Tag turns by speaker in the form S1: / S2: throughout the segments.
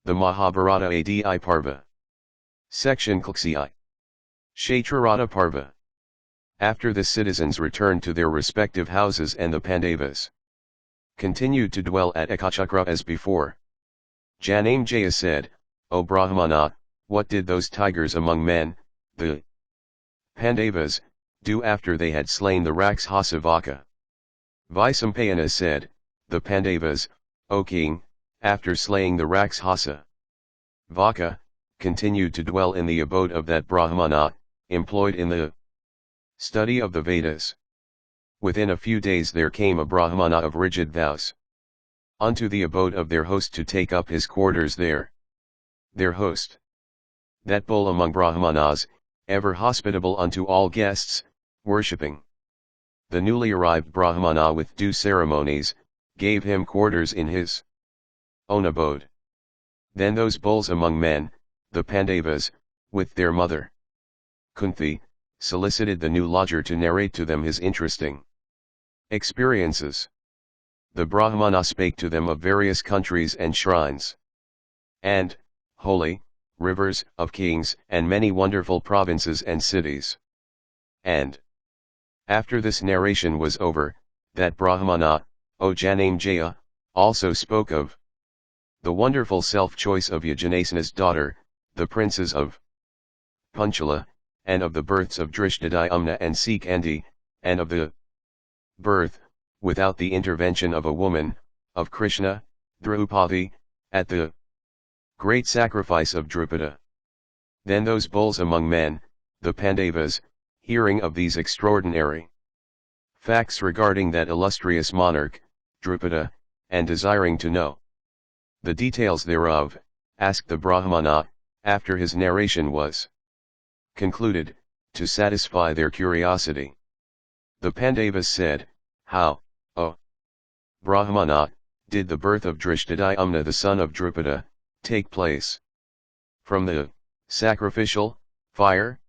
S1: The Mahabharata Adi Parva. Section Klxi. Kshetrarata Parva. After the citizens returned to their respective houses and the Pandavas continued to dwell at Ekachakra as before. Janamejaya said, O Brahmana, what did those tigers among men, the Pandavas, do after they had slain the Rakshasa Vaka? Vaisampayana said, the Pandavas, O king, after slaying the Rakshasa Vaka, continued to dwell in the abode of that Brahmana, employed in the study of the Vedas. Within a few days there came a Brahmana of rigid vows unto the abode of their host to take up his quarters there. Their host, that bull among Brahmanas, ever hospitable unto all guests, worshipping the newly arrived Brahmana with due ceremonies, gave him quarters in his own abode. Then those bulls among men, the Pandavas, with their mother Kunti, solicited the new lodger to narrate to them his interesting experiences. The Brahmana spake to them of various countries and shrines, and holy rivers of kings, and many wonderful provinces and cities. And after this narration was over, that Brahmana, O Janamejaya, also spoke of the wonderful self-choice of Yajanasana's daughter, the princes of Punchala, and of the births of Drishtadhyumna and Sikandi, and of the birth, without the intervention of a woman, of Krishna, Draupadi, at the great sacrifice of Drupada. Then those bulls among men, the Pandavas, hearing of these extraordinary facts regarding that illustrious monarch, Drupada, and desiring to know the details thereof, asked the Brahmana, after his narration was concluded, to satisfy their curiosity. The Pandavas said, How, O Brahmana, did the birth of Drishtadhyumna the son of Drupada take place? From the sacrificial fire?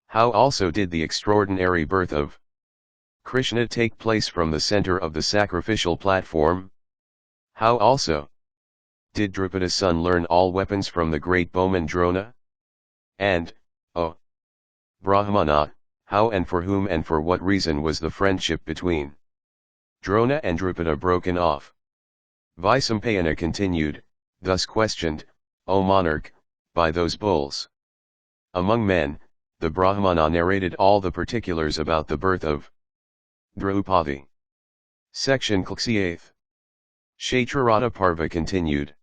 S1: How also did the extraordinary birth of Krishna take place from the center of the sacrificial platform? How also did Drupada's son learn all weapons from the great bowman Drona? And, O Brahmana, how and for whom and for what reason was the friendship between Drona and Drupada broken off? Vaisampayana continued, thus questioned, O monarch, by those bulls among men, the Brahmana narrated all the particulars about the birth of Draupadi. Section Klxi. Kshetrarata Parva continued.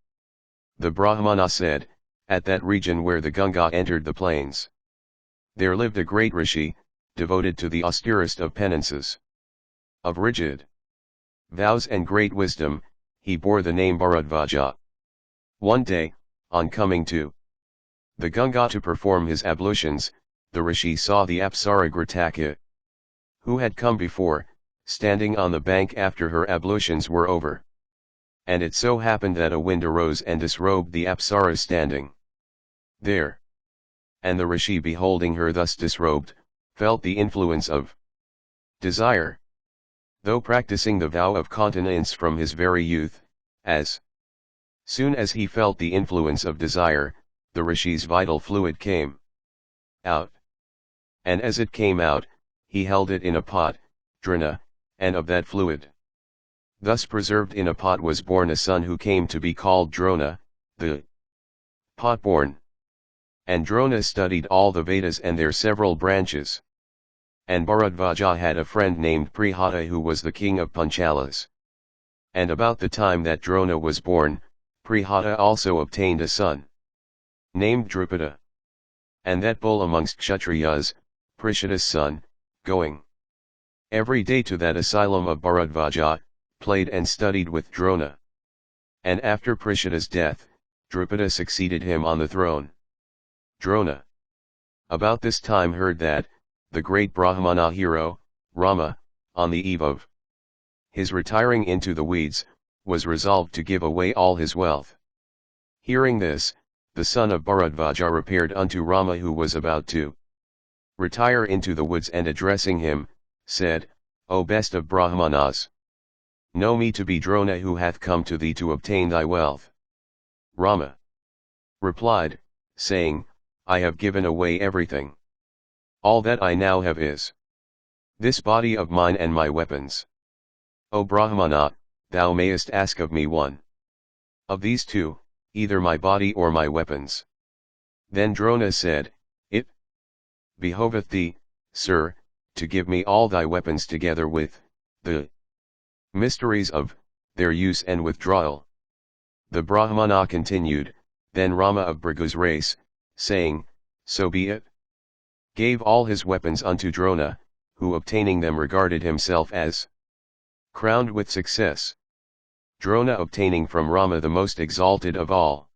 S1: The Brahmana said, at that region where the Ganga entered the plains, there lived a great rishi, devoted to the austerest of penances. Of rigid vows and great wisdom, he bore the name Bharadvaja. One day, on coming to the Ganga to perform his ablutions, the rishi saw the Apsara Grataka, who had come before, standing on the bank after her ablutions were over. And it so happened that a wind arose and disrobed the Apsara standing there. And the rishi, beholding her thus disrobed, felt the influence of desire. Though practicing the vow of continence from his very youth, as soon as he felt the influence of desire, the rishi's vital fluid came out. And as it came out, he held it in a pot, drina, and of that fluid, thus preserved in a pot, was born a son who came to be called Drona, the pot-born. And Drona studied all the Vedas and their several branches. And Bharadvaja had a friend named Prihata who was the king of Panchalas. And about the time that Drona was born, Prihata also obtained a son named Drupada. And that bull amongst Kshatriyas, Prishada's son, going every day to that asylum of Bharadvaja, played and studied with Drona. And after Prishada's death, Drupada succeeded him on the throne. Drona, about this time, heard that the great Brahmana hero, Rama, on the eve of his retiring into the weeds, was resolved to give away all his wealth. Hearing this, the son of Bharadvaja repaired unto Rama, who was about to retire into the woods, and addressing him, said, O best of Brahmanas, know me to be Drona, who hath come to thee to obtain thy wealth. Rama, replied, saying, I have given away everything. All that I now have is this body of mine and my weapons. O Brahmana, thou mayest ask of me one of these two, either my body or my weapons. Then Drona said, It behoveth thee, sir, to give me all thy weapons together with the mysteries of their use and withdrawal. The Brahmana continued, then Rama of Bhrigu's race, saying, So be it. Gave all his weapons unto Drona, who obtaining them regarded himself as crowned with success. Drona obtaining from Rama the most exalted of all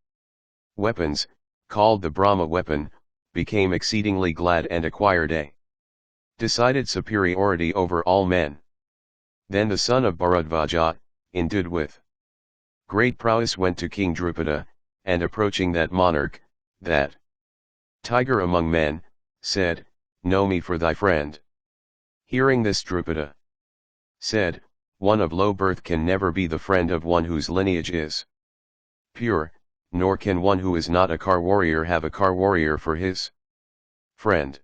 S1: weapons, called the Brahma weapon, became exceedingly glad and acquired a decided superiority over all men. Then the son of Bharadvaja, endued with great prowess, went to King Drupada, and approaching that monarch, that tiger among men, said, Know me for thy friend. Hearing this, Drupada said, One of low birth can never be the friend of one whose lineage is pure, nor can one who is not a car warrior have a car warrior for his friend.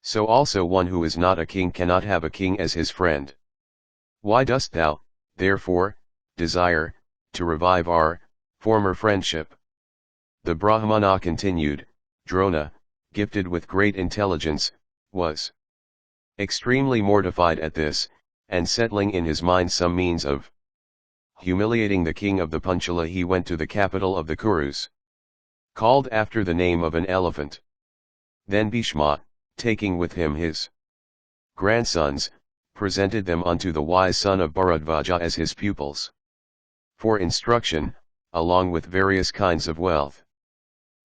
S1: So also one who is not a king cannot have a king as his friend. Why dost thou, therefore, desire to revive our former friendship? The Brahmana continued, Drona, gifted with great intelligence, was extremely mortified at this, and settling in his mind some means of humiliating the king of the Panchala, he went to the capital of the Kurus, called after the name of an elephant. Then Bhishma, taking with him his grandsons, presented them unto the wise son of Bharadvaja as his pupils for instruction, along with various kinds of wealth.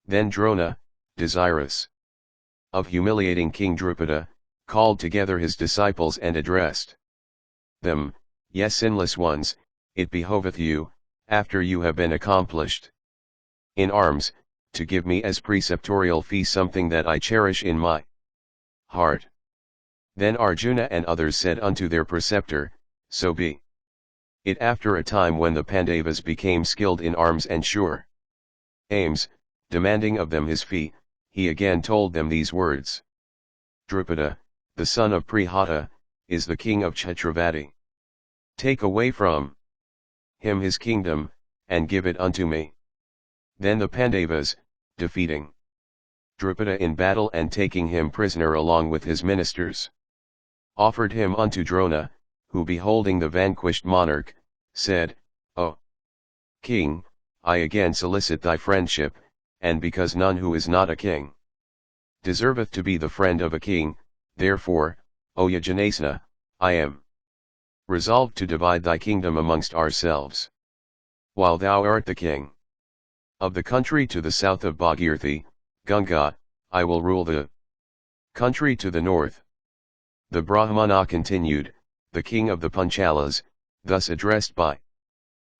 S1: Then Drona, desirous of humiliating King Drupada, called together his disciples and addressed them, Ye sinless ones, it behoveth you, after you have been accomplished in arms, to give me as preceptorial fee something that I cherish in my heart. Then Arjuna and others said unto their preceptor, So be it. After a time, when the Pandavas became skilled in arms and sure aims, demanding of them his fee, he again told them these words, Drupada, the son of Prihata, is the king of Chhatravati. Take away from him his kingdom, and give it unto me. Then the Pandavas, defeating Drupada in battle and taking him prisoner along with his ministers, offered him unto Drona, who beholding the vanquished monarch, said, O king, I again solicit thy friendship, and because none who is not a king deserveth to be the friend of a king, therefore, O Yajanasena, I am resolved to divide thy kingdom amongst ourselves. While thou art the king of the country to the south of Bhagirathi, Ganga, I will rule the country to the north. The Brahmana continued, the king of the Panchalas, thus addressed by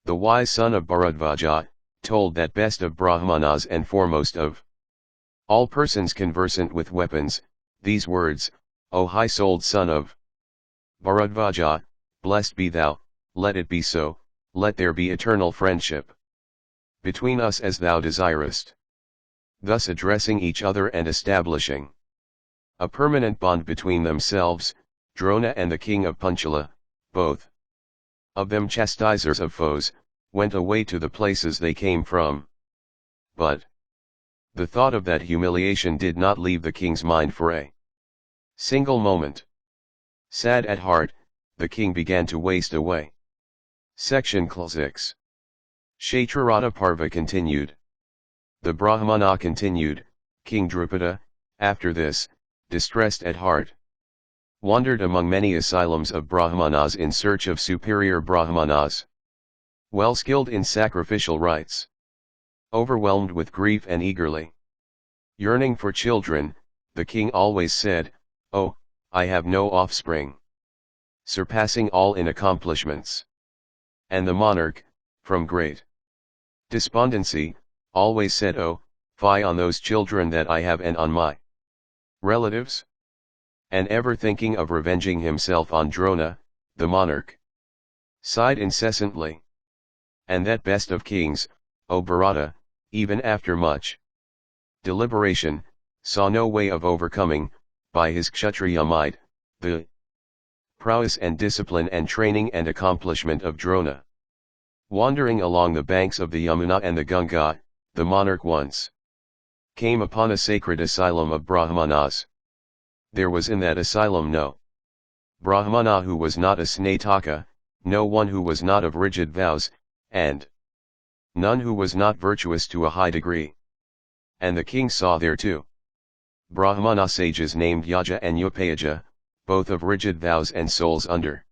S1: the wise son of Bharadvaja, told that best of Brahmanas and foremost of all persons conversant with weapons, these words, O high-souled son of Bharadvaja, blessed be thou, let it be so, let there be eternal friendship between us as thou desirest. Thus addressing each other and establishing a permanent bond between themselves, Drona and the king of Panchala, both of them chastisers of foes, went away to the places they came from. But the thought of that humiliation did not leave the king's mind for a single moment. Sad at heart, the king began to waste away. Section 6. Kshetrarata Parva continued. The Brahmana continued, King Drupada, after this, distressed at heart, wandered among many asylums of Brahmanas in search of superior Brahmanas, well skilled in sacrificial rites. Overwhelmed with grief and eagerly yearning for children, the king always said, Oh, I have no offspring, surpassing all in accomplishments. And the monarch, from great despondency, always said, Oh, fie on those children that I have and on my relatives. And ever thinking of revenging himself on Drona, the monarch sighed incessantly. And that best of kings, O Bharata, even after much deliberation, saw no way of overcoming, by his Kshatriya might, the prowess and discipline and training and accomplishment of Drona. Wandering along the banks of the Yamuna and the Ganga, the monarch once came upon a sacred asylum of Brahmanas. There was in that asylum no Brahmana who was not a Snataka, no one who was not of rigid vows, and none who was not virtuous to a high degree. And the king saw there two Brahmana sages named Yaja and Upayaja, both of rigid vows and souls under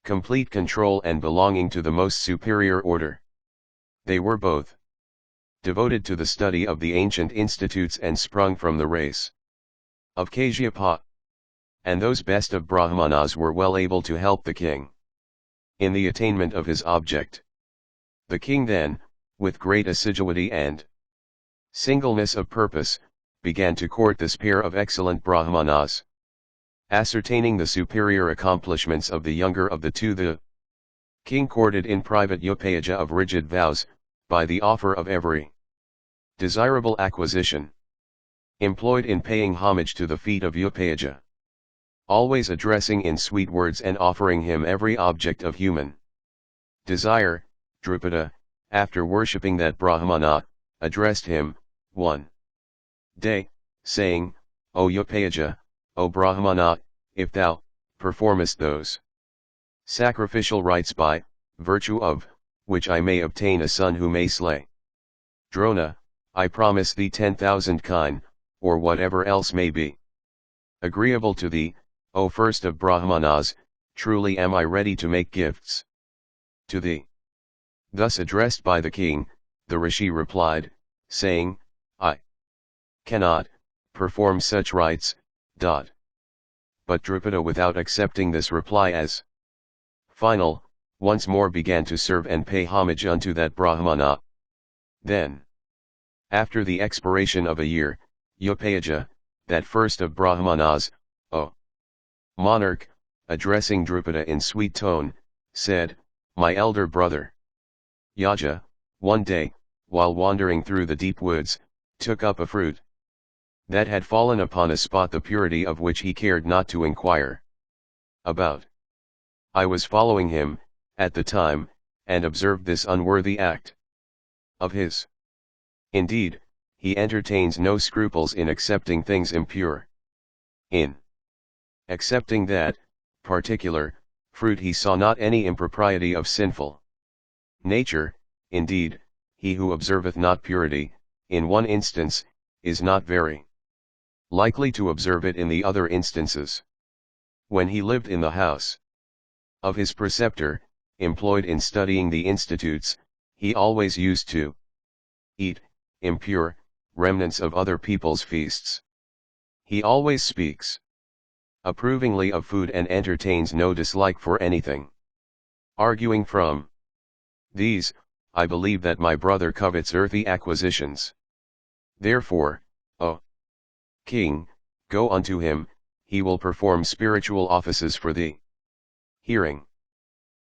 S1: complete control and belonging to the most superior order. They were both devoted to the study of the ancient institutes and sprung from the race of Kashyapa. And those best of Brahmanas were well able to help the king in the attainment of his object. The king then, with great assiduity and singleness of purpose, began to court this pair of excellent Brahmanas. Ascertaining the superior accomplishments of the younger of the two, the king courted in private Upayaja of rigid vows, by the offer of every desirable acquisition employed in paying homage to the feet of Upayaja, always addressing in sweet words and offering him every object of human desire. Drupada, after worshipping that Brahmana, addressed him, one day, saying, O Upayaja, O Brahmana, if thou performest those sacrificial rites by virtue of which I may obtain a son who may slay Drona, I promise thee 10,000 kine, or whatever else may be agreeable to thee, O first of Brahmanas. Truly am I ready to make gifts to thee. Thus addressed by the king, the rishi replied, saying, I cannot perform such rites. But Drupada, without accepting this reply as final, once more began to serve and pay homage unto that Brahmana. Then, after the expiration of a year, Upayaja, that first of Brahmanas, O monarch, addressing Drupada in sweet tone, said, My elder brother Yaja, one day, while wandering through the deep woods, took up a fruit that had fallen upon a spot the purity of which he cared not to inquire about. I was following him, at the time, and observed this unworthy act of his. Indeed, he entertains no scruples in accepting things impure. In accepting that particular fruit he saw not any impropriety of sinful nature. Indeed, he who observeth not purity, in one instance, is not very likely to observe it in the other instances. When he lived in the house of his preceptor, employed in studying the institutes, he always used to eat impure remnants of other people's feasts. He always speaks approvingly of food and entertains no dislike for anything. Arguing from these, I believe that my brother covets earthy acquisitions. Therefore, O king, go unto him, he will perform spiritual offices for thee. Hearing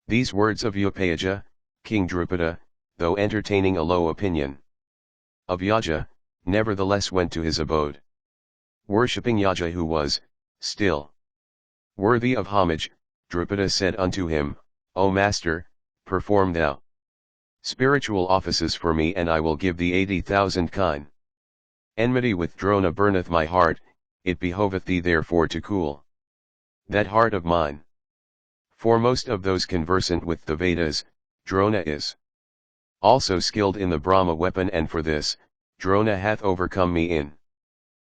S1: these words of Upayaja, King Drupada, though entertaining a low opinion of Yaja, nevertheless went to his abode. Worshipping Yaja, who was still worthy of homage, Drupada said unto him, O master, perform thou spiritual offices for me, and I will give thee 80,000 kine. Enmity with Drona burneth my heart, it behoveth thee therefore to cool that heart of mine. For most of those conversant with the Vedas, Drona is also skilled in the Brahma weapon, and for this, Drona hath overcome me in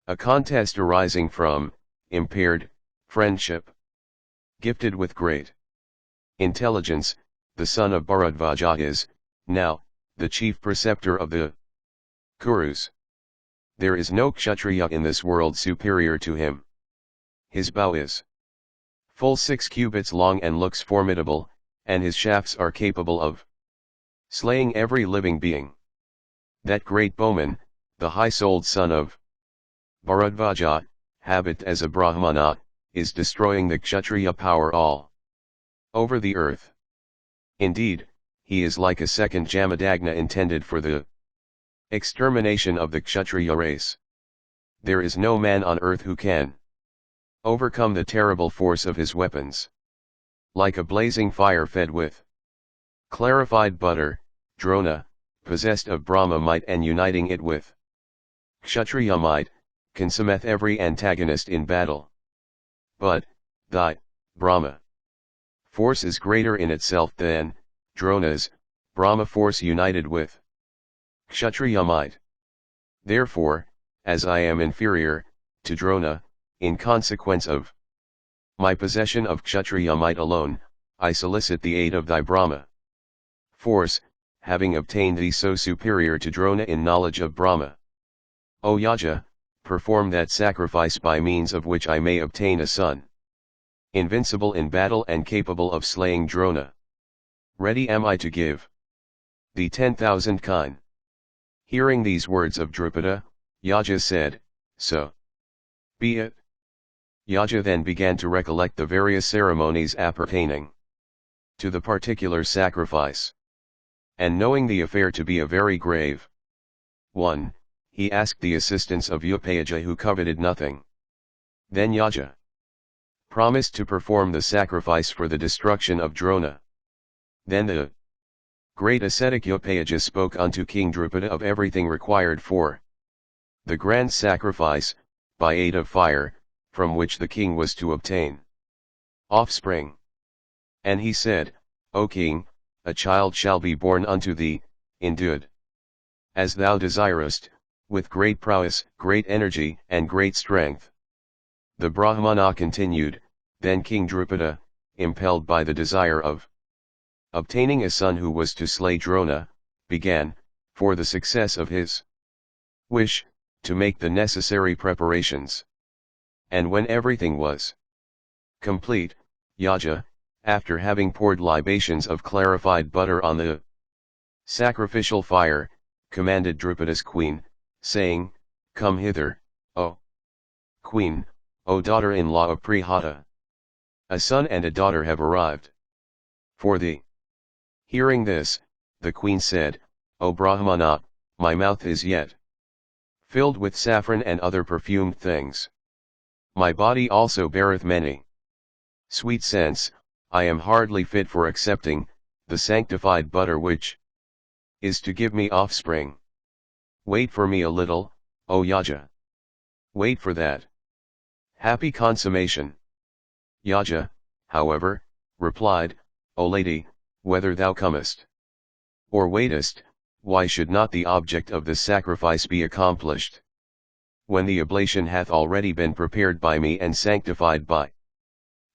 S1: a contest arising from impaired friendship. Gifted with great intelligence, the son of Bharadvaja is, now, the chief preceptor of the Kurus. There is no Kshatriya in this world superior to him. His bow is full 6 cubits long and looks formidable, and his shafts are capable of slaying every living being. That great bowman, the high-souled son of Bharadvaja, habit as a Brahmana, is destroying the Kshatriya power all over the earth. Indeed, he is like a second Jamadagna intended for the Extermination of the Kshatriya race. There is no man on earth who can overcome the terrible force of his weapons. Like a blazing fire fed with clarified butter, Drona, possessed of Brahma might and uniting it with Kshatriya might, consumeth every antagonist in battle. But, thy, Brahma, force is greater in itself than, Drona's, Brahma force united with Kshatriya might. Therefore, as I am inferior, to Drona, in consequence of my possession of Kshatriya might alone, I solicit the aid of thy Brahma force, having obtained thee so superior to Drona in knowledge of Brahma. O Yaja, perform that sacrifice by means of which I may obtain a son, invincible in battle and capable of slaying Drona. Ready am I to give thee 10,000 kine. Hearing these words of Drupada, Yaja said, So be it. Yaja then began to recollect the various ceremonies appertaining to the particular sacrifice. And knowing the affair to be a very grave one, he asked the assistance of Upayaja, who coveted nothing. Then Yaja promised to perform the sacrifice for the destruction of Drona. Then the great ascetic Upayaja spoke unto King Drupada of everything required for the grand sacrifice, by aid of fire, from which the king was to obtain offspring. And he said, O king, a child shall be born unto thee, endued as thou desirest, with great prowess, great energy, and great strength. The Brahmana continued, Then King Drupada, impelled by the desire of obtaining a son who was to slay Drona, began, for the success of his wish, to make the necessary preparations. And when everything was complete, Yaja, after having poured libations of clarified butter on the sacrificial fire, commanded Drupada's queen, saying, Come hither, O queen, O daughter-in-law of Prihata. A son and a daughter have arrived for thee. Hearing this, the queen said, O Brahmana, my mouth is yet filled with saffron and other perfumed things. My body also beareth many sweet scents, I am hardly fit for accepting the sanctified butter which is to give me offspring. Wait for me a little, O Yaja. Wait for that happy consummation. Yaja, however, replied, O lady, whether thou comest or waitest, why should not the object of this sacrifice be accomplished, when the oblation hath already been prepared by me and sanctified by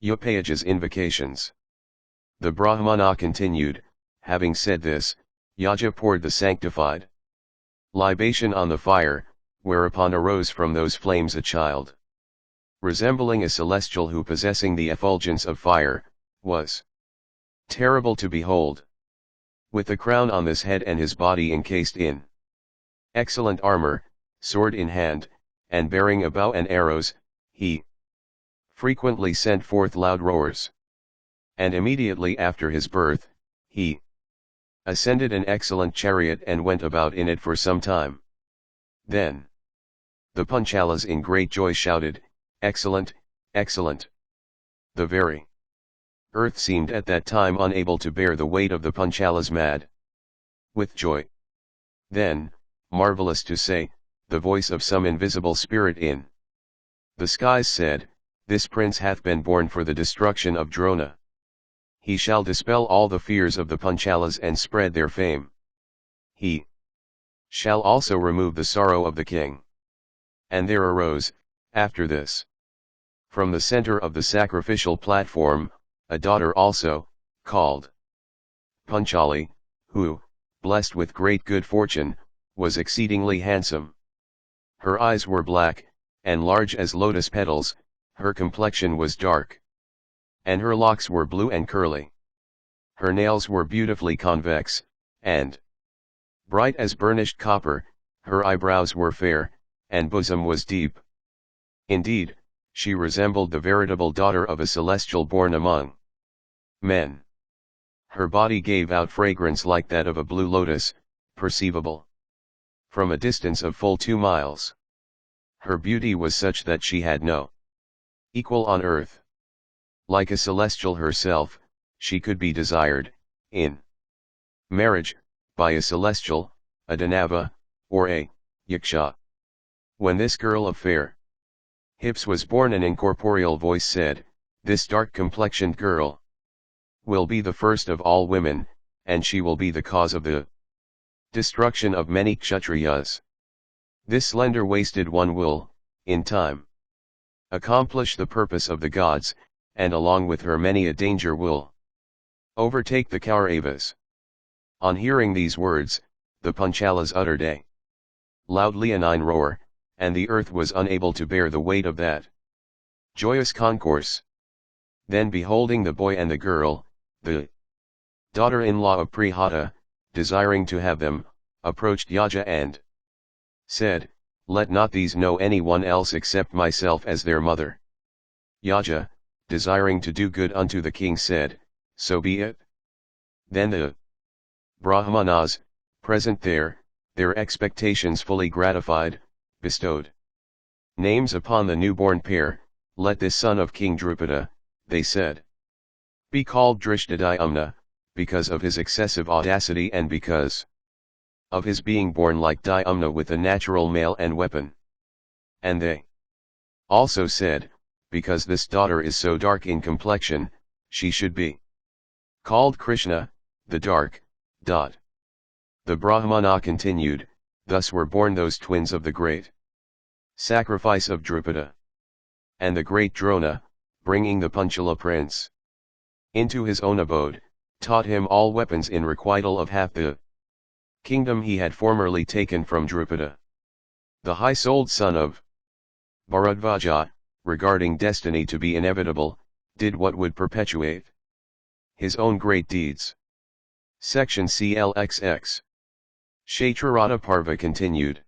S1: Upayaja's invocations? The Brahmana continued, having said this, Yaja poured the sanctified libation on the fire, whereupon arose from those flames a child, resembling a celestial who, possessing the effulgence of fire, was terrible to behold, with a crown on his head and his body encased in excellent armor, sword in hand, and bearing a bow and arrows. He frequently sent forth loud roars. And immediately after his birth, he ascended an excellent chariot and went about in it for some time. Then the Panchalas in great joy shouted, Excellent, excellent. The very earth seemed at that time unable to bear the weight of the Panchalas mad with joy. Then, marvelous to say, the voice of some invisible spirit in the skies said, This prince hath been born for the destruction of Drona. He shall dispel all the fears of the Panchalas and spread their fame. He shall also remove the sorrow of the king. And there arose, after this, from the center of the sacrificial platform, a daughter also, called Panchali, who, blessed with great good fortune, was exceedingly handsome. Her eyes were black, and large as lotus petals, her complexion was dark, and her locks were blue and curly. Her nails were beautifully convex, and bright as burnished copper, her eyebrows were fair, and bosom was deep. Indeed, she resembled the veritable daughter of a celestial born among men. Her body gave out fragrance like that of a blue lotus, perceivable from a distance of full 2 miles. Her beauty was such that she had no equal on earth. Like a celestial herself, she could be desired, in marriage, by a celestial, a Danava, or a Yaksha. When this girl of fair hips was born, an incorporeal voice said, "This dark-complexioned girl will be the first of all women, and she will be the cause of the destruction of many Kshatriyas. This slender-waisted one will, in time, accomplish the purpose of the gods, and along with her many a danger will overtake the Kauravas." On hearing these words, the Panchalas uttered a loud leonine roar, and the earth was unable to bear the weight of that joyous concourse. Then beholding the boy and the girl, the daughter-in-law of Prihata, desiring to have them, approached Yaja and said, "Let not these know any one else except myself as their mother." Yaja, desiring to do good unto the king, said, "So be it." Then the Brahmanas, present there, their expectations fully gratified, bestowed names upon the newborn pair. "Let this son of King Drupada," they said, "be called Drishtadhyumna, because of his excessive audacity and because of his being born like Dhyumna with a natural male and weapon." And they also said, "Because this daughter is so dark in complexion, she should be called Krishna, the dark." The Brahmana continued, "Thus were born those twins of the great sacrifice of Drupada. And the great Drona, bringing the Panchala prince into his own abode, taught him all weapons in requital of half the kingdom he had formerly taken from Drupada. The high-souled son of Bharadvaja, regarding destiny to be inevitable, did what would perpetuate his own great deeds." Section CLXX. Kshetrarata Parva continued.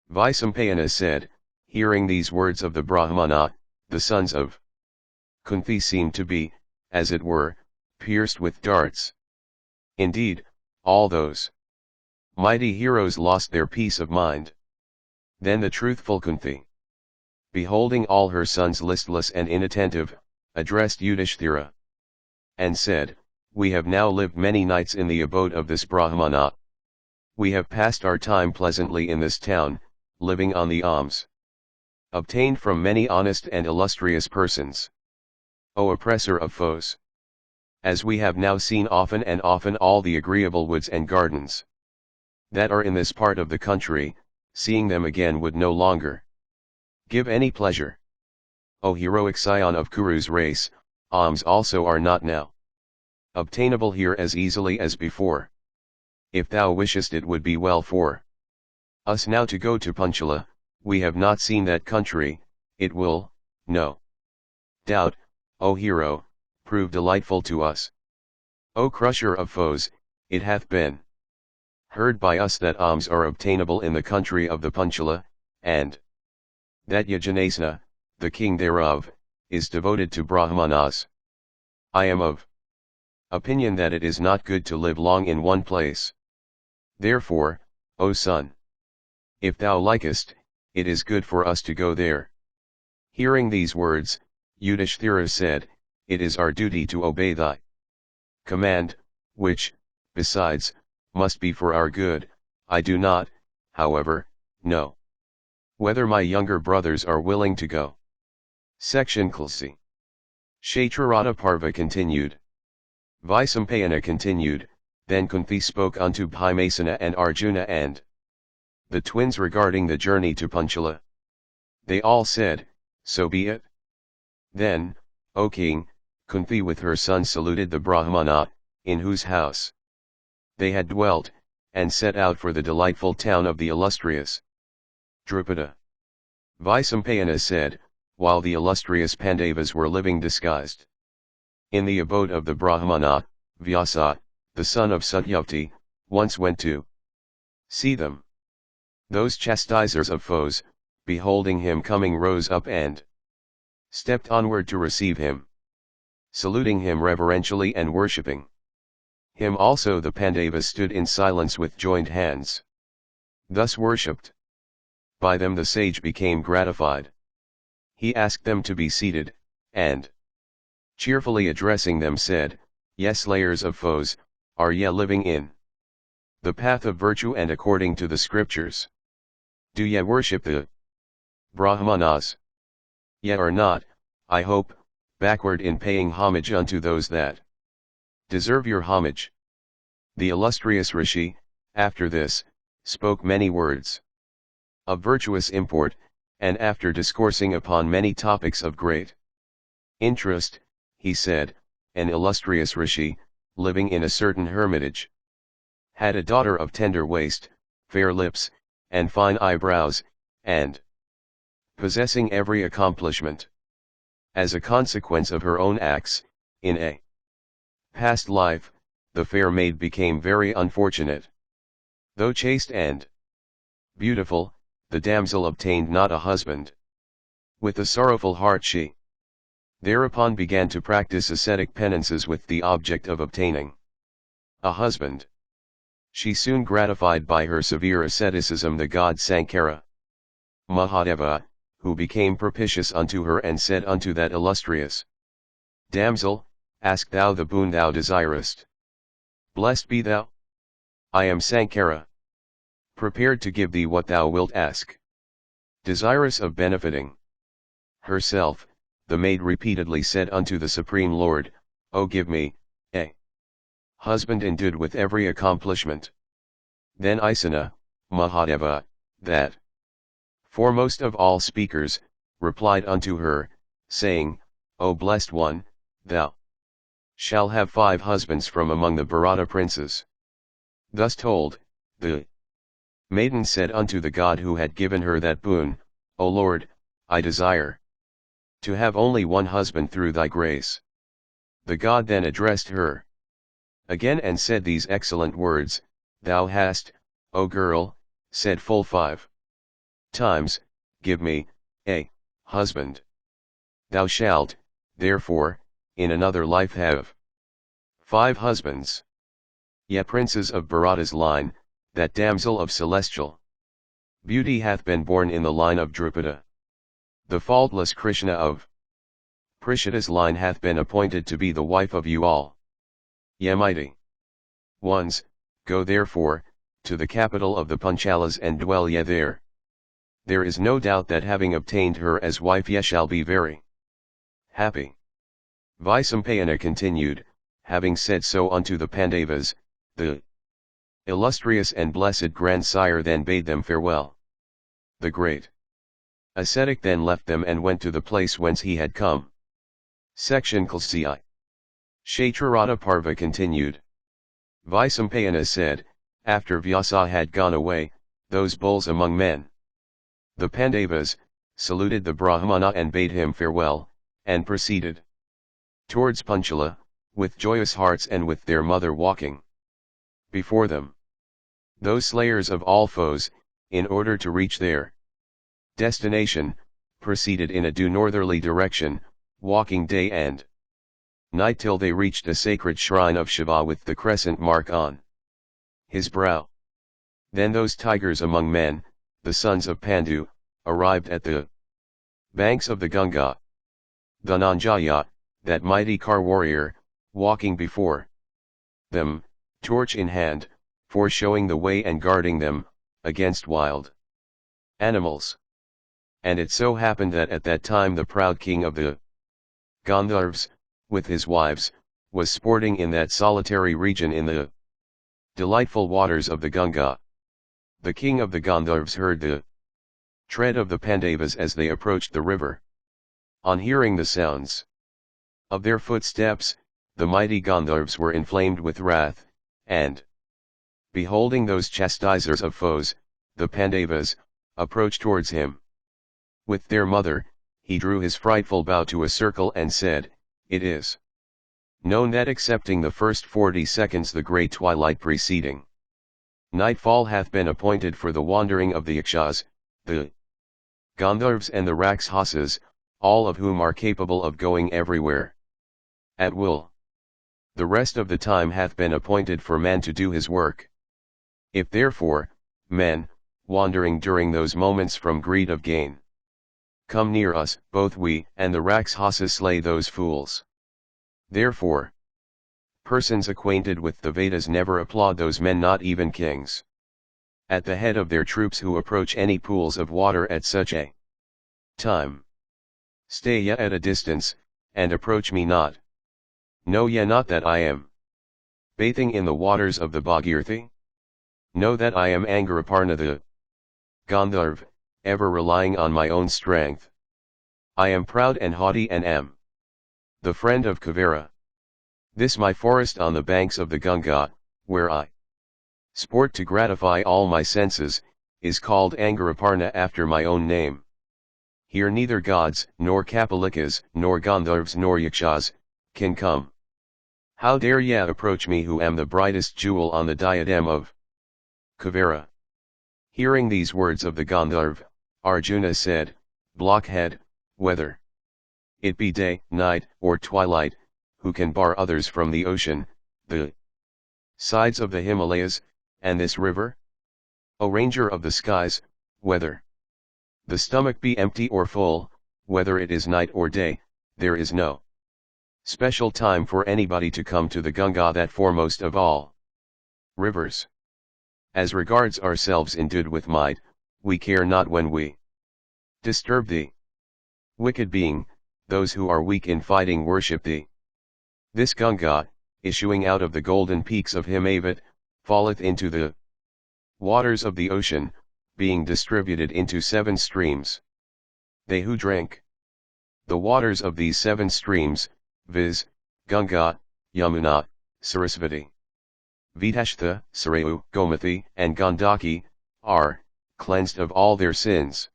S1: Vaisampayana said, hearing these words of the Brahmana, the sons of Kunti seemed to be, as it were, pierced with darts. Indeed, all those mighty heroes lost their peace of mind. Then the truthful Kunti, beholding all her sons listless and inattentive, addressed Yudhishthira and said, "We have now lived many nights in the abode of this Brahmana. We have passed our time pleasantly in this town, living on the alms obtained from many honest and illustrious persons. O oppressor of foes! As we have now seen often and often all the agreeable woods and gardens that are in this part of the country, seeing them again would no longer give any pleasure. O heroic scion of Kuru's race, alms also are not now obtainable here as easily as before. If thou wishest, it would be well for us now to go to Panchala. We have not seen that country, it will, no doubt, O hero, prove delightful to us. O crusher of foes, it hath been heard by us that alms are obtainable in the country of the Panchala, and that Yajanasena, the king thereof, is devoted to Brahmanas. I am of opinion that it is not good to live long in one place. Therefore, O son, if thou likest, it is good for us to go there." Hearing these words, Yudhishthira said, "It is our duty to obey thy command, which, besides, must be for our good. I do not, however, know whether my younger brothers are willing to go." Section Klasi. Kshetrarata Parva continued. Vaisampayana continued, then Kunti spoke unto Bhimasena and Arjuna and the twins regarding the journey to Panchala. They all said, "So be it." Then, O king, Kunti with her son saluted the Brahmana, in whose house they had dwelt, and set out for the delightful town of the illustrious Drupada. Vaisampayana said, while the illustrious Pandavas were living disguised in the abode of the Brahmana, Vyasa, the son of Satyavati, once went to see them. Those chastisers of foes, beholding him coming, rose up and stepped onward to receive him, saluting him reverentially and worshipping him also. The Pandavas stood in silence with joined hands. thus worshipped. By them the sage became gratified. He asked them to be seated, and, cheerfully addressing them, said, "Ye slayers of foes, are ye living in the path of virtue and according to the scriptures? Do ye worship the Brahmanas? Ye are not, I hope, backward in paying homage unto those that deserve your homage." The illustrious Rishi, after this, spoke many words of virtuous import, and after discoursing upon many topics of great interest, he said, "An illustrious Rishi, living in a certain hermitage, had a daughter of tender waist, fair lips, and fine eyebrows, and possessing every accomplishment. As a consequence of her own acts, in a past life, the fair maid became very unfortunate. Though chaste and beautiful, the damsel obtained not a husband. With a sorrowful heart she thereupon began to practice ascetic penances with the object of obtaining a husband. She soon gratified by her severe asceticism the god Sankara Mahadeva, who became propitious unto her and said unto that illustrious damsel, "Ask thou the boon thou desirest. Blessed be thou. I am Sankara, prepared to give thee what thou wilt ask." Desirous of benefiting herself, the maid repeatedly said unto the Supreme Lord, "O give me a husband endued with every accomplishment." Then Isana, Mahadeva, that foremost of all speakers, replied unto her, saying, "O blessed one, thou shall have 5 husbands from among the Bharata princes." Thus told, the maiden said unto the god who had given her that boon, "O Lord, I desire to have only one husband through thy grace." The god then addressed her again and said these excellent words, "Thou hast, O girl, said full 5 times, give me a husband. Thou shalt, therefore, in another life have 5 husbands. Ye princes of Bharata's line, that damsel of celestial beauty hath been born in the line of Drupada. The faultless Krishna of Prishada's line hath been appointed to be the wife of you all. Ye mighty ones, go therefore, to the capital of the Panchalas and dwell ye there. There is no doubt that having obtained her as wife ye shall be very happy." Vaisampayana continued, having said so unto the Pandavas, the illustrious and blessed grandsire then bade them farewell. The great ascetic then left them and went to the place whence he had come. Section Kalsi. Kshetrarata Parva continued. Vaisampayana said, after Vyasa had gone away, those bulls among men, the Pandavas, saluted the Brahmana and bade him farewell, and proceeded towards Panchala, with joyous hearts and with their mother walking before them. Those slayers of all foes, in order to reach their destination, proceeded in a due northerly direction, walking day and night till they reached a sacred shrine of Shiva with the crescent mark on his brow. Then those tigers among men, the sons of Pandu, arrived at the banks of the Ganga. Dhananjaya, that mighty car warrior, walking before them, torch in hand, foreshowing the way and guarding them against wild animals. And it so happened that at that time the proud king of the Gandharvas, with his wives, was sporting in that solitary region in the delightful waters of the Ganga. The king of the Gandharvas heard the tread of the Pandavas as they approached the river. On hearing the sounds of their footsteps, the mighty Gandharvas were inflamed with wrath, and, beholding those chastisers of foes, the Pandavas, approached towards him. With their mother, he drew his frightful bow to a circle and said, "It is known that excepting the first 40 seconds the great twilight preceding nightfall hath been appointed for the wandering of the Ikshas, the Gandharvas and the Rakshasas, all of whom are capable of going everywhere at will. The rest of the time hath been appointed for man to do his work. If therefore, men, wandering during those moments from greed of gain. Come near us, both we and the Rakshasas slay those fools. Therefore, persons acquainted with the Vedas never applaud those men, not even kings. At the head of their troops who approach any pools of water at such a time. Stay ye at a distance, and approach me not. Know ye not that I am bathing in the waters of the Bhagirathi? Know that I am Angaraparna the Gandharv, ever relying on my own strength. I am proud and haughty and am the friend of Kavera. This my forest on the banks of the Ganga, where I sport to gratify all my senses, is called Angaraparna after my own name. Here neither gods, nor Kapalikas, nor Gandharvs, nor Yakshas, can come. How dare ye approach me, who am the brightest jewel on the diadem of Kavera? Hearing these words of the Gandharv, Arjuna said, Blockhead, whether it be day, night, or twilight, who can bar others from the ocean, the sides of the Himalayas, and this river? O ranger of the skies, whether the stomach be empty or full, whether it is night or day, there is no special time for anybody to come to the Ganga, that foremost of all rivers. As regards ourselves endued with might, we care not when we disturb thee. Wicked being, those who are weak in fighting worship thee. This Ganga, issuing out of the golden peaks of Himavat, falleth into the waters of the ocean, being distributed into 7 streams. They who drink the waters of these 7 streams, viz., Ganga, Yamuna, Sarasvati, Vidashtha, Sarayu, Gomathi, and Gandaki, are cleansed of all their sins.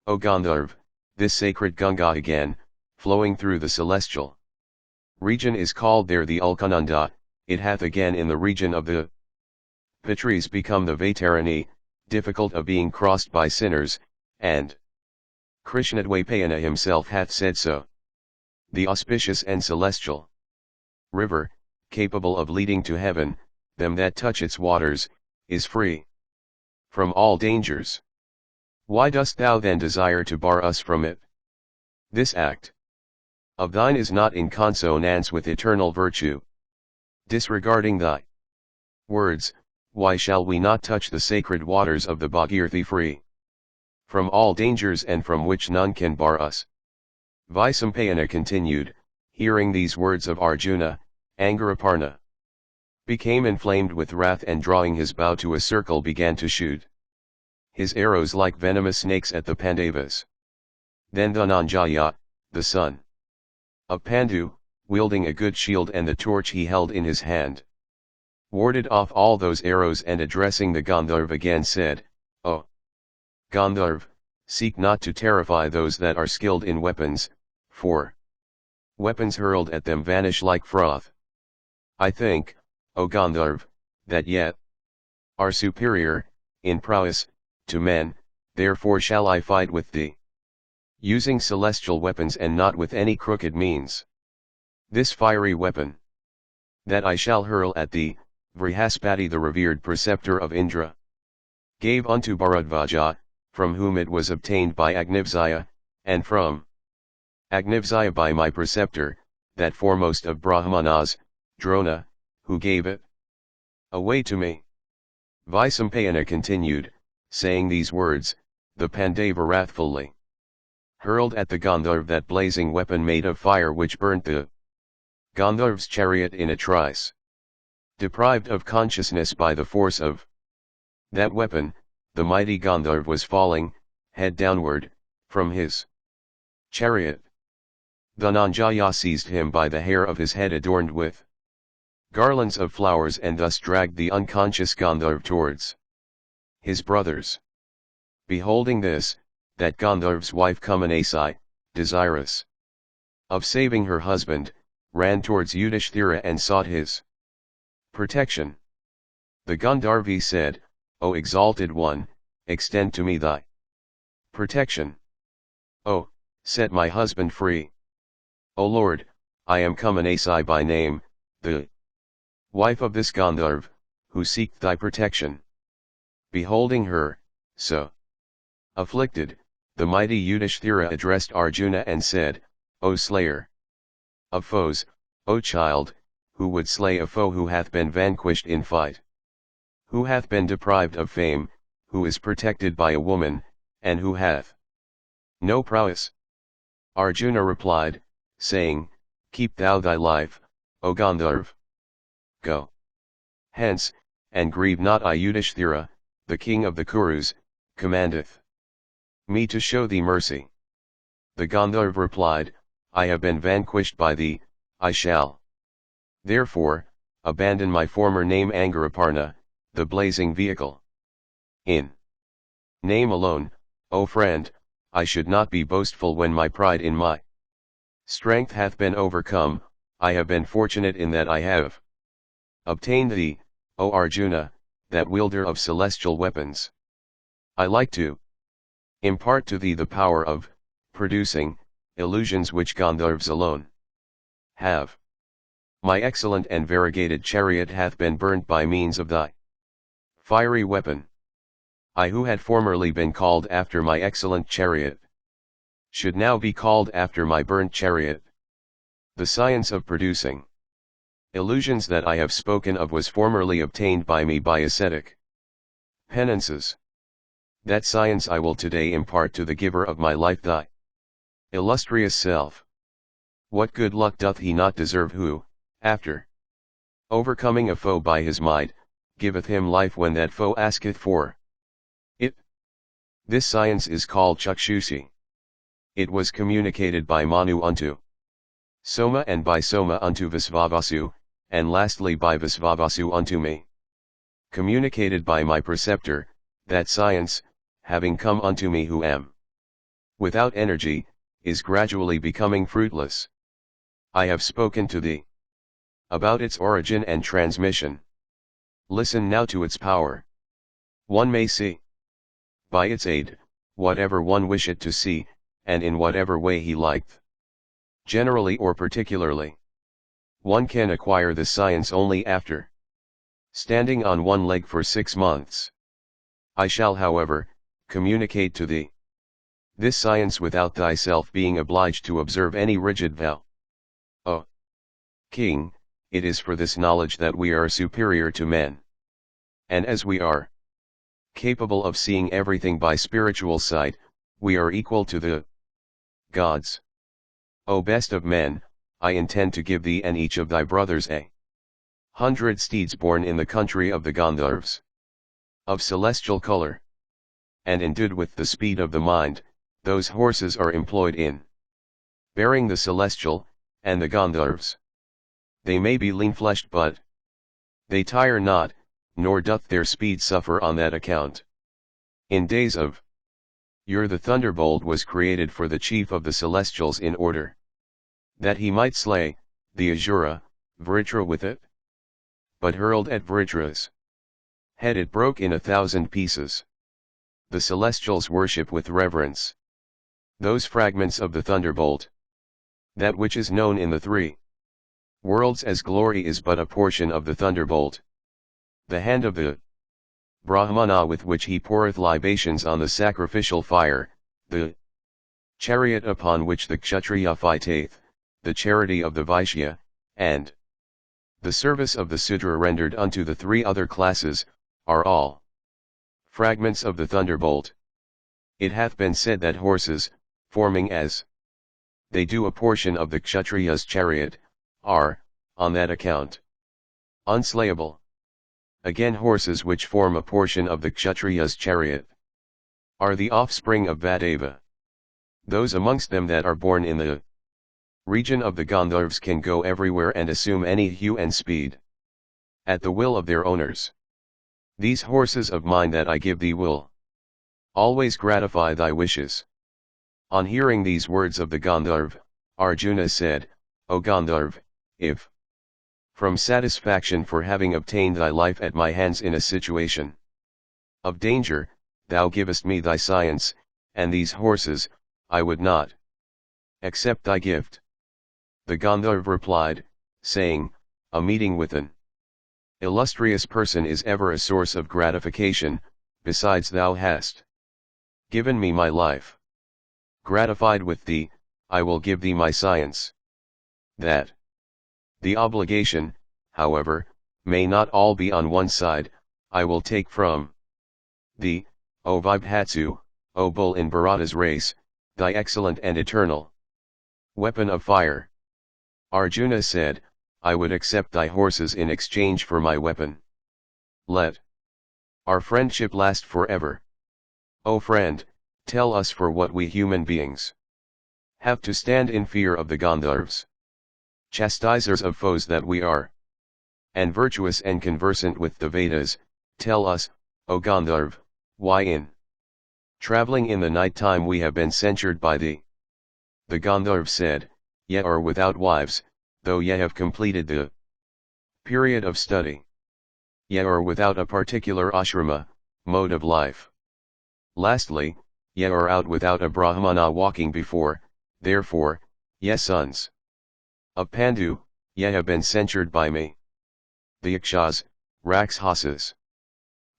S1: O Gandharv, this sacred Ganga again, flowing through the celestial region, is called there the Alkananda. It hath again in the region of the Pitris become the Vaitarani, difficult of being crossed by sinners, and Krishnadwaipayana himself hath said so. The auspicious and celestial river, capable of leading to heaven, them that touch its waters, is free from all dangers. Why dost thou then desire to bar us from it? This act of thine is not in consonance with eternal virtue. Disregarding thy words, why shall we not touch the sacred waters of the Bhagirathi free from all dangers, and from which none can bar us? Vaisampayana continued, hearing these words of Arjuna, Angaraparna became inflamed with wrath, and drawing his bow to a circle began to shoot his arrows like venomous snakes at the Pandavas. Then Dhananjaya, the son of Pandu, wielding a good shield and the torch he held in his hand, warded off all those arrows, and addressing the Gandharv again said, O Gandharv, seek not to terrify those that are skilled in weapons, for weapons hurled at them vanish like froth. I think, O Gandharv, that yet are superior, in prowess, to men, therefore shall I fight with thee, using celestial weapons and not with any crooked means. This fiery weapon that I shall hurl at thee, Vrihaspati the revered preceptor of Indra gave unto Bharadvaja, from whom it was obtained by Agnivzaya, and from Agnivzaya by my preceptor, that foremost of Brahmanas, Drona, who gave it away to me. Vaisampayana continued, saying these words, the Pandava wrathfully hurled at the Gandharv that blazing weapon made of fire, which burnt the Gandharv's chariot in a trice. Deprived of consciousness by the force of that weapon, the mighty Gandharv was falling, head downward, from his chariot. Dhananjaya seized him by the hair of his head adorned with garlands of flowers, and thus dragged the unconscious Gandharv towards his brothers. Beholding this, that Gandharv's wife Kumanasi, desirous of saving her husband, ran towards Yudhishthira and sought his protection. The Gandharvi said, O exalted one, extend to me thy protection. O, set my husband free. O Lord, I am Kumanasi by name, the wife of this Gandharv, who seeked thy protection. Beholding her, So, afflicted, the mighty Yudhishthira addressed Arjuna and said, O slayer of foes, O child, who would slay a foe who hath been vanquished in fight? Who hath been deprived of fame, who is protected by a woman, and who hath no prowess? Arjuna replied, saying, Keep thou thy life, O Gandharv. Go hence, and grieve not. I Yudhishthira, the king of the Kurus, commandeth me to show thee mercy. The Gandharv replied, I have been vanquished by thee, I shall therefore abandon my former name Angaraparna, the blazing vehicle. In name alone, O friend, I should not be boastful when my pride in my strength hath been overcome. I have been fortunate in that I have obtained thee, O Arjuna, that wielder of celestial weapons. I like to impart to thee the power of producing illusions which Gandharvs alone have. My excellent and variegated chariot hath been burnt by means of thy fiery weapon. I who had formerly been called after my excellent chariot, should now be called after my burnt chariot. The science of producing illusions that I have spoken of was formerly obtained by me by ascetic penances. That science I will today impart to the giver of my life, thy illustrious self. What good luck doth he not deserve who, after overcoming a foe by his might, giveth him life when that foe asketh for it? This science is called Chakshusi. It was communicated by Manu unto Soma, and by Soma unto Visvavasu, and lastly by Visvavasu unto me. Communicated by my preceptor, that science, having come unto me who am without energy, is gradually becoming fruitless. I have spoken to thee about its origin and transmission. Listen now to its power. One may see, by its aid, whatever one wisheth to see, and in whatever way he liketh. Generally or particularly. One can acquire this science only after standing on one leg for 6 months. I shall, however, communicate to thee this science without thyself being obliged to observe any rigid vow. O King, it is for this knowledge that we are superior to men. And as we are capable of seeing everything by spiritual sight, we are equal to the gods. O best of men, I intend to give thee and each of thy brothers 100 steeds born in the country of the Gandharvs, of celestial color, and endued with the speed of the mind. Those horses are employed in bearing the celestial, and the Gandharvs. They may be lean-fleshed, but they tire not, nor doth their speed suffer on that account. In days of yore the thunderbolt was created for the chief of the celestials in order that he might slay the Asura, Vritra with it. But hurled at Vritra's head it broke in 1,000 pieces. The celestials worship with reverence those fragments of the thunderbolt. That which is known in the 3 worlds as glory is but a portion of the thunderbolt. The hand of the Brahmana with which he poureth libations on the sacrificial fire, the chariot upon which the Kshatriya fighteth, the charity of the Vaishya, and the service of the Sudra rendered unto the 3 other classes, are all fragments of the thunderbolt. It hath been said that horses, forming as they do a portion of the Kshatriya's chariot, are, on that account, unslayable. Again, horses which form a portion of the Kshatriya's chariot are the offspring of Vadeva. Those amongst them that are born in the region of the Gandharvs can go everywhere and assume any hue and speed at the will of their owners. These horses of mine that I give thee will always gratify thy wishes. On hearing these words of the Gandharv, Arjuna said, O Gandharv, if from satisfaction for having obtained thy life at my hands in a situation of danger, thou givest me thy science, and these horses, I would not accept thy gift. The Gandharv replied, saying, A meeting with an illustrious person is ever a source of gratification. Besides, thou hast given me my life. Gratified with thee, I will give thee my science. That the obligation, however, may not all be on one side, I will take from thee, O Vibhatsu, O bull in Bharata's race, thy excellent and eternal weapon of fire. Arjuna said, I would accept thy horses in exchange for my weapon. Let our friendship last forever. O friend, tell us for what we human beings have to stand in fear of the Gandharvas, chastisers of foes that we are, and virtuous and conversant with the Vedas. Tell us, O Gandharv, why in traveling in the night time we have been censured by thee. The Gandharv said, Ye are without wives, though ye have completed the period of study. Ye are without a particular ashrama, mode of life. Lastly, ye are out without a brahmana walking before, therefore, ye sons of Pandu, ye have been censured by me. The Yakshas, Rakshasas,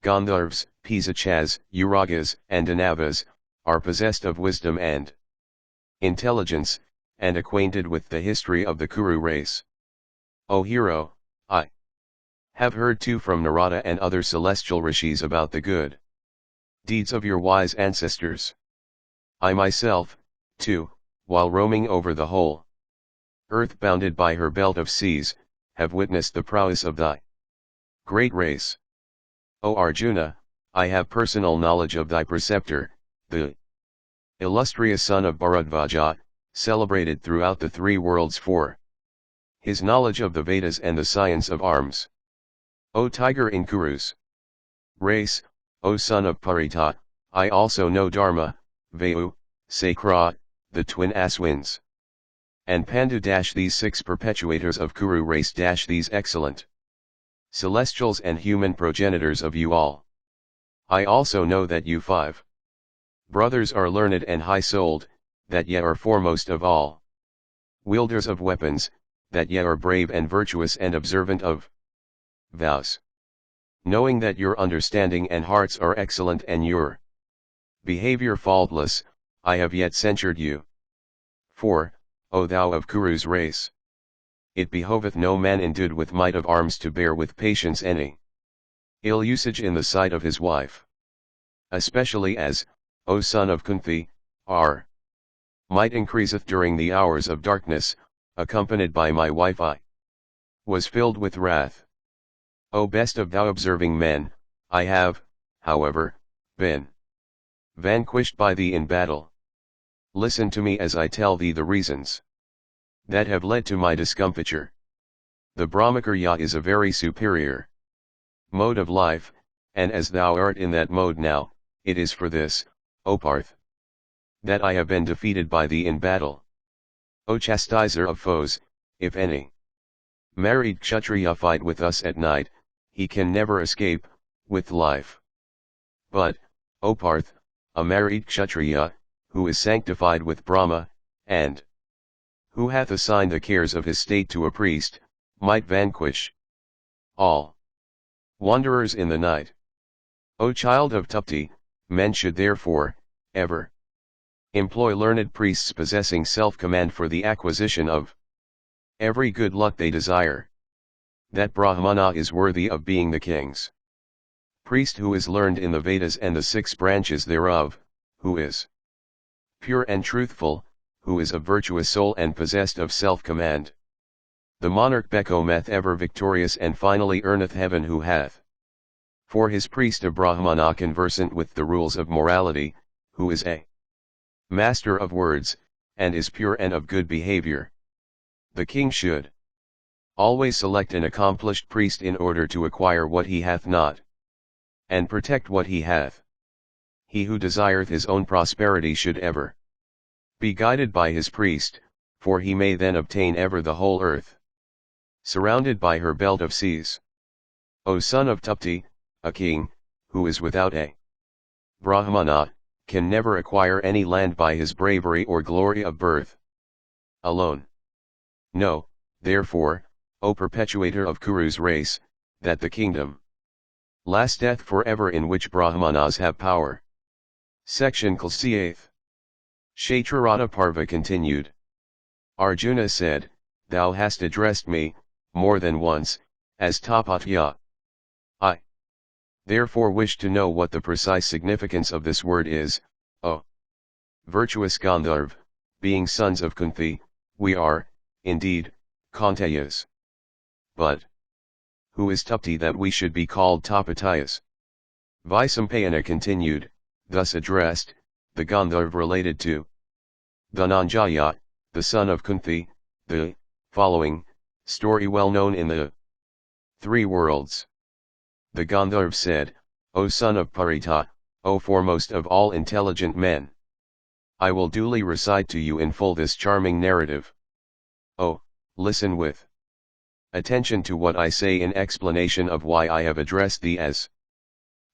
S1: Gandharvas, Pisachas, Uragas, and Danavas, are possessed of wisdom and intelligence, and acquainted with the history of the Kuru race. O hero, I have heard too from Narada and other celestial rishis about the good deeds of your wise ancestors. I myself, too, while roaming over the whole earth bounded by her belt of seas, have witnessed the prowess of thy great race. O Arjuna, I have personal knowledge of thy preceptor, the illustrious son of Bharadvaja, celebrated throughout the three worlds for his knowledge of the Vedas and the science of arms. O tiger in Kuru's race, O son of Parita, I also know Dharma, Vayu, Sakra, the twin Aswins, and Pandu. These six perpetuators of Kuru race. These excellent celestials and human progenitors of you all. I also know that you 5 brothers are learned and high-souled, that ye are foremost of all wielders of weapons, that ye are brave and virtuous and observant of vows. Knowing that your understanding and hearts are excellent and your behavior faultless, I have yet censured you. For, O thou of Kuru's race, it behoveth no man endued with might of arms to bear with patience any ill usage in the sight of his wife. Especially as, O son of Kunti, our might increaseth during the hours of darkness, accompanied by my wife I was filled with wrath. O best of thou observing men, I have, however, been vanquished by thee in battle. Listen to me as I tell thee the reasons that have led to my discomfiture. The Brahmacharya is a very superior mode of life, and as thou art in that mode now, it is for this, O Parth, that I have been defeated by thee in battle. O chastiser of foes, if any married Kshatriya fight with us at night, he can never escape with life. But, O Parth, a married Kshatriya, who is sanctified with Brahma, and who hath assigned the cares of his state to a priest, might vanquish all wanderers in the night. O child of Tupti, men should therefore, ever employ learned priests possessing self-command for the acquisition of every good luck they desire. That Brahmana is worthy of being the king's priest who is learned in the Vedas and the 6 branches thereof, who is pure and truthful, who is a virtuous soul and possessed of self-command. The monarch becometh ever victorious and finally earneth heaven, who hath for his priest a Brahmana conversant with the rules of morality, who is a master of words, and is pure and of good behavior. The king should always select an accomplished priest in order to acquire what he hath not, and protect what he hath. He who desireth his own prosperity should ever be guided by his priest, for he may then obtain ever the whole earth, surrounded by her belt of seas. O son of Tupti, a king, who is without a Brahmana, can never acquire any land by his bravery or glory of birth alone. Know, therefore, O perpetuator of Kuru's race, that the kingdom lasteth forever in which Brahmanas have power. Section Klasiath. Kshetrarata Parva continued. Arjuna said, "Thou hast addressed me, more than once, as Tapatya. I therefore wish to know what the precise significance of this word is. O virtuous Gandharv, being sons of Kunti, we are, indeed, Kantayas. But who is Tapti that we should be called Tapatayas?" Vaisampayana continued, thus addressed, the Gandharv related to Dhananjaya, the son of Kunti, the following story well known in the three worlds. The Gandharv said, "O son of Parita, O foremost of all intelligent men, I will duly recite to you in full this charming narrative. Oh, listen with attention to what I say in explanation of why I have addressed thee as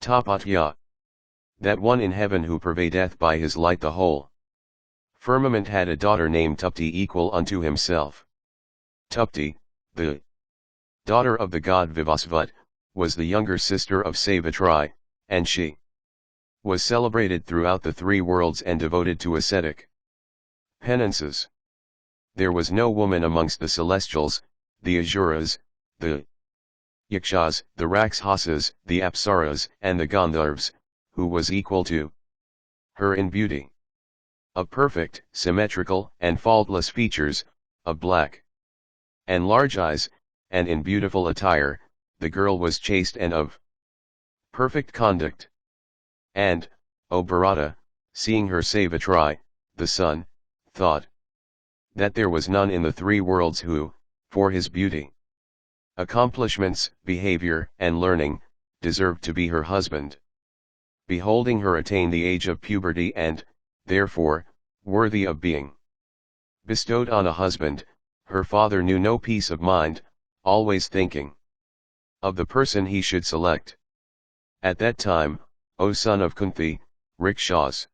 S1: Tapatya. That one in heaven who pervadeth by his light the whole firmament had a daughter named Tapti equal unto himself. Tapti, the daughter of the god Vivasvat, was the younger sister of Savitri, and she was celebrated throughout the three worlds and devoted to ascetic penances. There was no woman amongst the celestials, the Asuras, the Yakshas, the Rakshasas, the Apsaras, and the Gandharvas, who was equal to her in beauty. Of perfect, symmetrical, and faultless features, of black and large eyes, and in beautiful attire, the girl was chaste and of perfect conduct. And, O Bharata, seeing her Savitri, the sun, thought that there was none in the three worlds who, for his beauty, accomplishments, behavior, and learning, deserved to be her husband. Beholding her attain the age of puberty and, therefore, worthy of being bestowed on a husband, her father knew no peace of mind, always thinking of the person he should select. At that time, O son of Kunti, Riksha's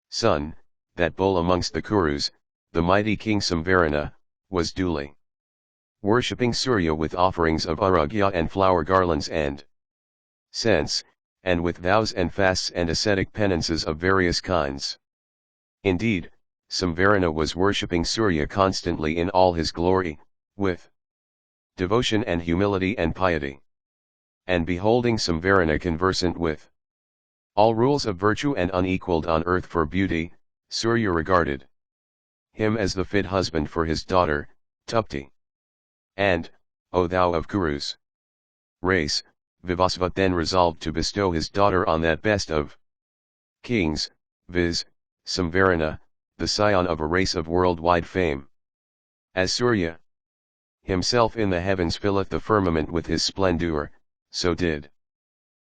S1: son, that bull amongst the Kurus, the mighty king Samvarana, was duly worshipping Surya with offerings of aragya and flower garlands and scents, and with vows and fasts and ascetic penances of various kinds. Indeed, Samvarana was worshipping Surya constantly in all his glory, with devotion and humility and piety. And beholding Samvarana conversant with all rules of virtue and unequaled on earth for beauty, Surya regarded him as the fit husband for his daughter, Tapti. And, O thou of Kuru's race, Vivasvat then resolved to bestow his daughter on that best of kings, viz., Samvarana, the scion of a race of worldwide fame. As Surya himself in the heavens filleth the firmament with his splendor, so did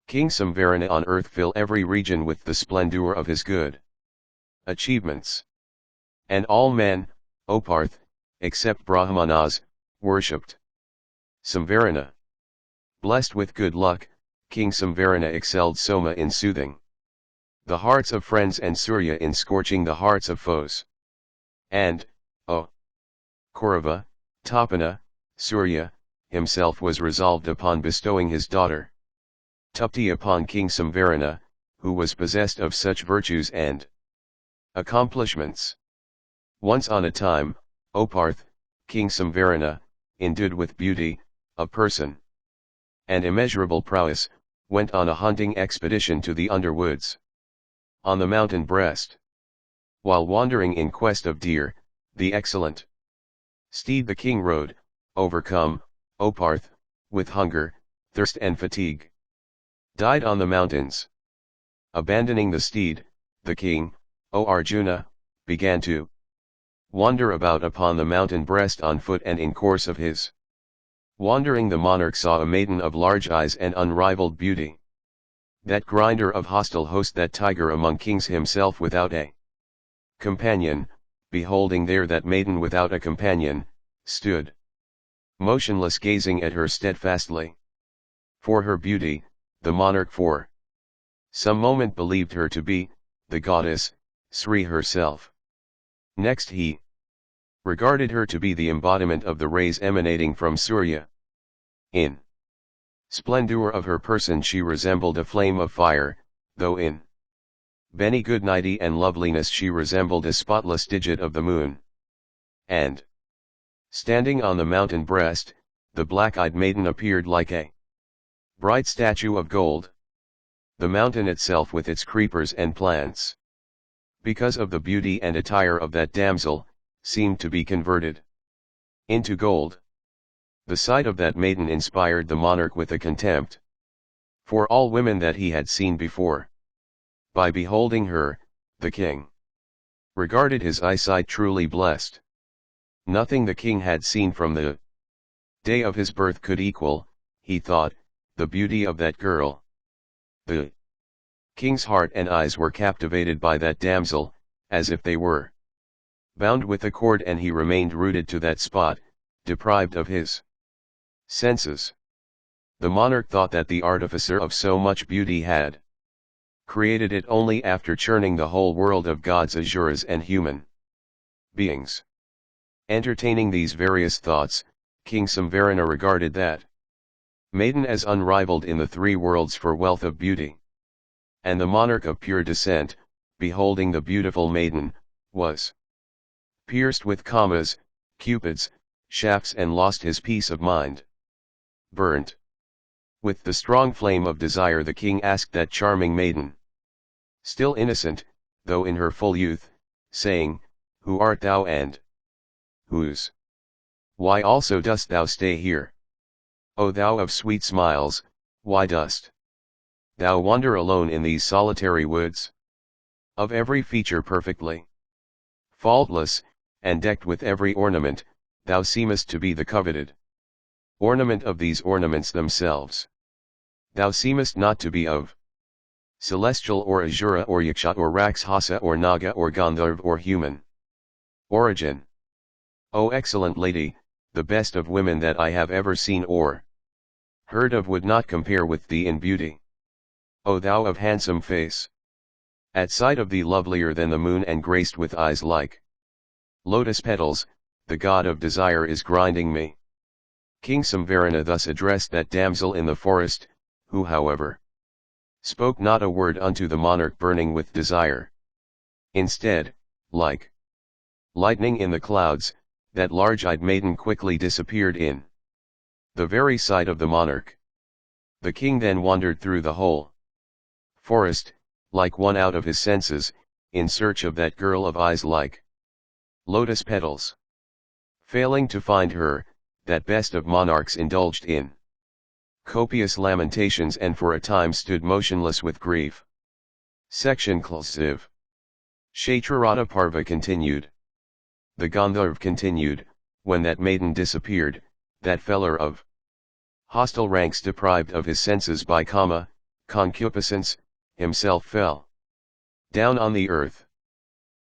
S1: King Samvarana on earth fill every region with the splendor of his good achievements. And all men, O Parth, except Brahmanas, worshipped Samvarana. Blessed with good luck, King Samvarana excelled Soma in soothing the hearts of friends and Surya in scorching the hearts of foes. And, O Kaurava, Tapana, Surya, himself was resolved upon bestowing his daughter Tapti upon King Samvarana, who was possessed of such virtues and accomplishments. Once on a time, O Parth, King Samvarana, endued with beauty, of person, and immeasurable prowess, went on a hunting expedition to the underwoods, on the mountain breast. While wandering in quest of deer, the excellent steed the king rode, overcome, O Parth, with hunger, thirst and fatigue, died on the mountains. Abandoning the steed, the king, O Arjuna, began to wander about upon the mountain breast on foot, and in course of his wandering the monarch saw a maiden of large eyes and unrivaled beauty. That grinder of hostile host, that tiger among kings, himself without a companion, beholding there that maiden without a companion, stood motionless gazing at her steadfastly. For her beauty, the monarch for some moment believed her to be the goddess, Sri herself. Next he regarded her to be the embodiment of the rays emanating from Surya. In splendor of her person she resembled a flame of fire, though in Benny goodnighty and loveliness she resembled a spotless digit of the moon. And, standing on the mountain breast, the black-eyed maiden appeared like a bright statue of gold. The mountain itself with its creepers and plants, because of the beauty and attire of that damsel, seemed to be converted into gold. The sight of that maiden inspired the monarch with a contempt for all women that he had seen before. By beholding her, the king regarded his eyesight truly blessed. Nothing the king had seen from the day of his birth could equal, he thought, the beauty of that girl. The king's heart and eyes were captivated by that damsel, as if they were bound with a cord, and he remained rooted to that spot, deprived of his senses. The monarch thought that the artificer of so much beauty had created it only after churning the whole world of gods, asuras and human beings. Entertaining these various thoughts, King Samvarana regarded that maiden as unrivaled in the three worlds for wealth of beauty. And the monarch of pure descent, beholding the beautiful maiden, was pierced with kamas, cupids, shafts, and lost his peace of mind. Burnt with the strong flame of desire, the king asked that charming maiden, still innocent, though in her full youth, saying, "Who art thou, and whose? Why also dost thou stay here? O thou of sweet smiles, why dost thou wander alone in these solitary woods? Of every feature perfectly faultless, and decked with every ornament, thou seemest to be the coveted ornament of these ornaments themselves. Thou seemest not to be of celestial or asura or yaksha or rakshasa or naga or gandharva or human origin. O excellent lady, the best of women that I have ever seen or heard of would not compare with thee in beauty. O thou of handsome face, at sight of thee lovelier than the moon and graced with eyes like lotus petals, the god of desire is grinding me." King Samvarana thus addressed that damsel in the forest, who however spoke not a word unto the monarch burning with desire. Instead, like lightning in the clouds, that large-eyed maiden quickly disappeared in the very sight of the monarch. The king then wandered through the whole forest, like one out of his senses, in search of that girl of eyes like lotus petals. Failing to find her, that best of monarchs indulged in copious lamentations and for a time stood motionless with grief. Section Closive. Kshetrarata Parva continued. The Gandharv continued, when that maiden disappeared, that feller of hostile ranks, deprived of his senses by kama, concupiscence, himself fell down on the earth.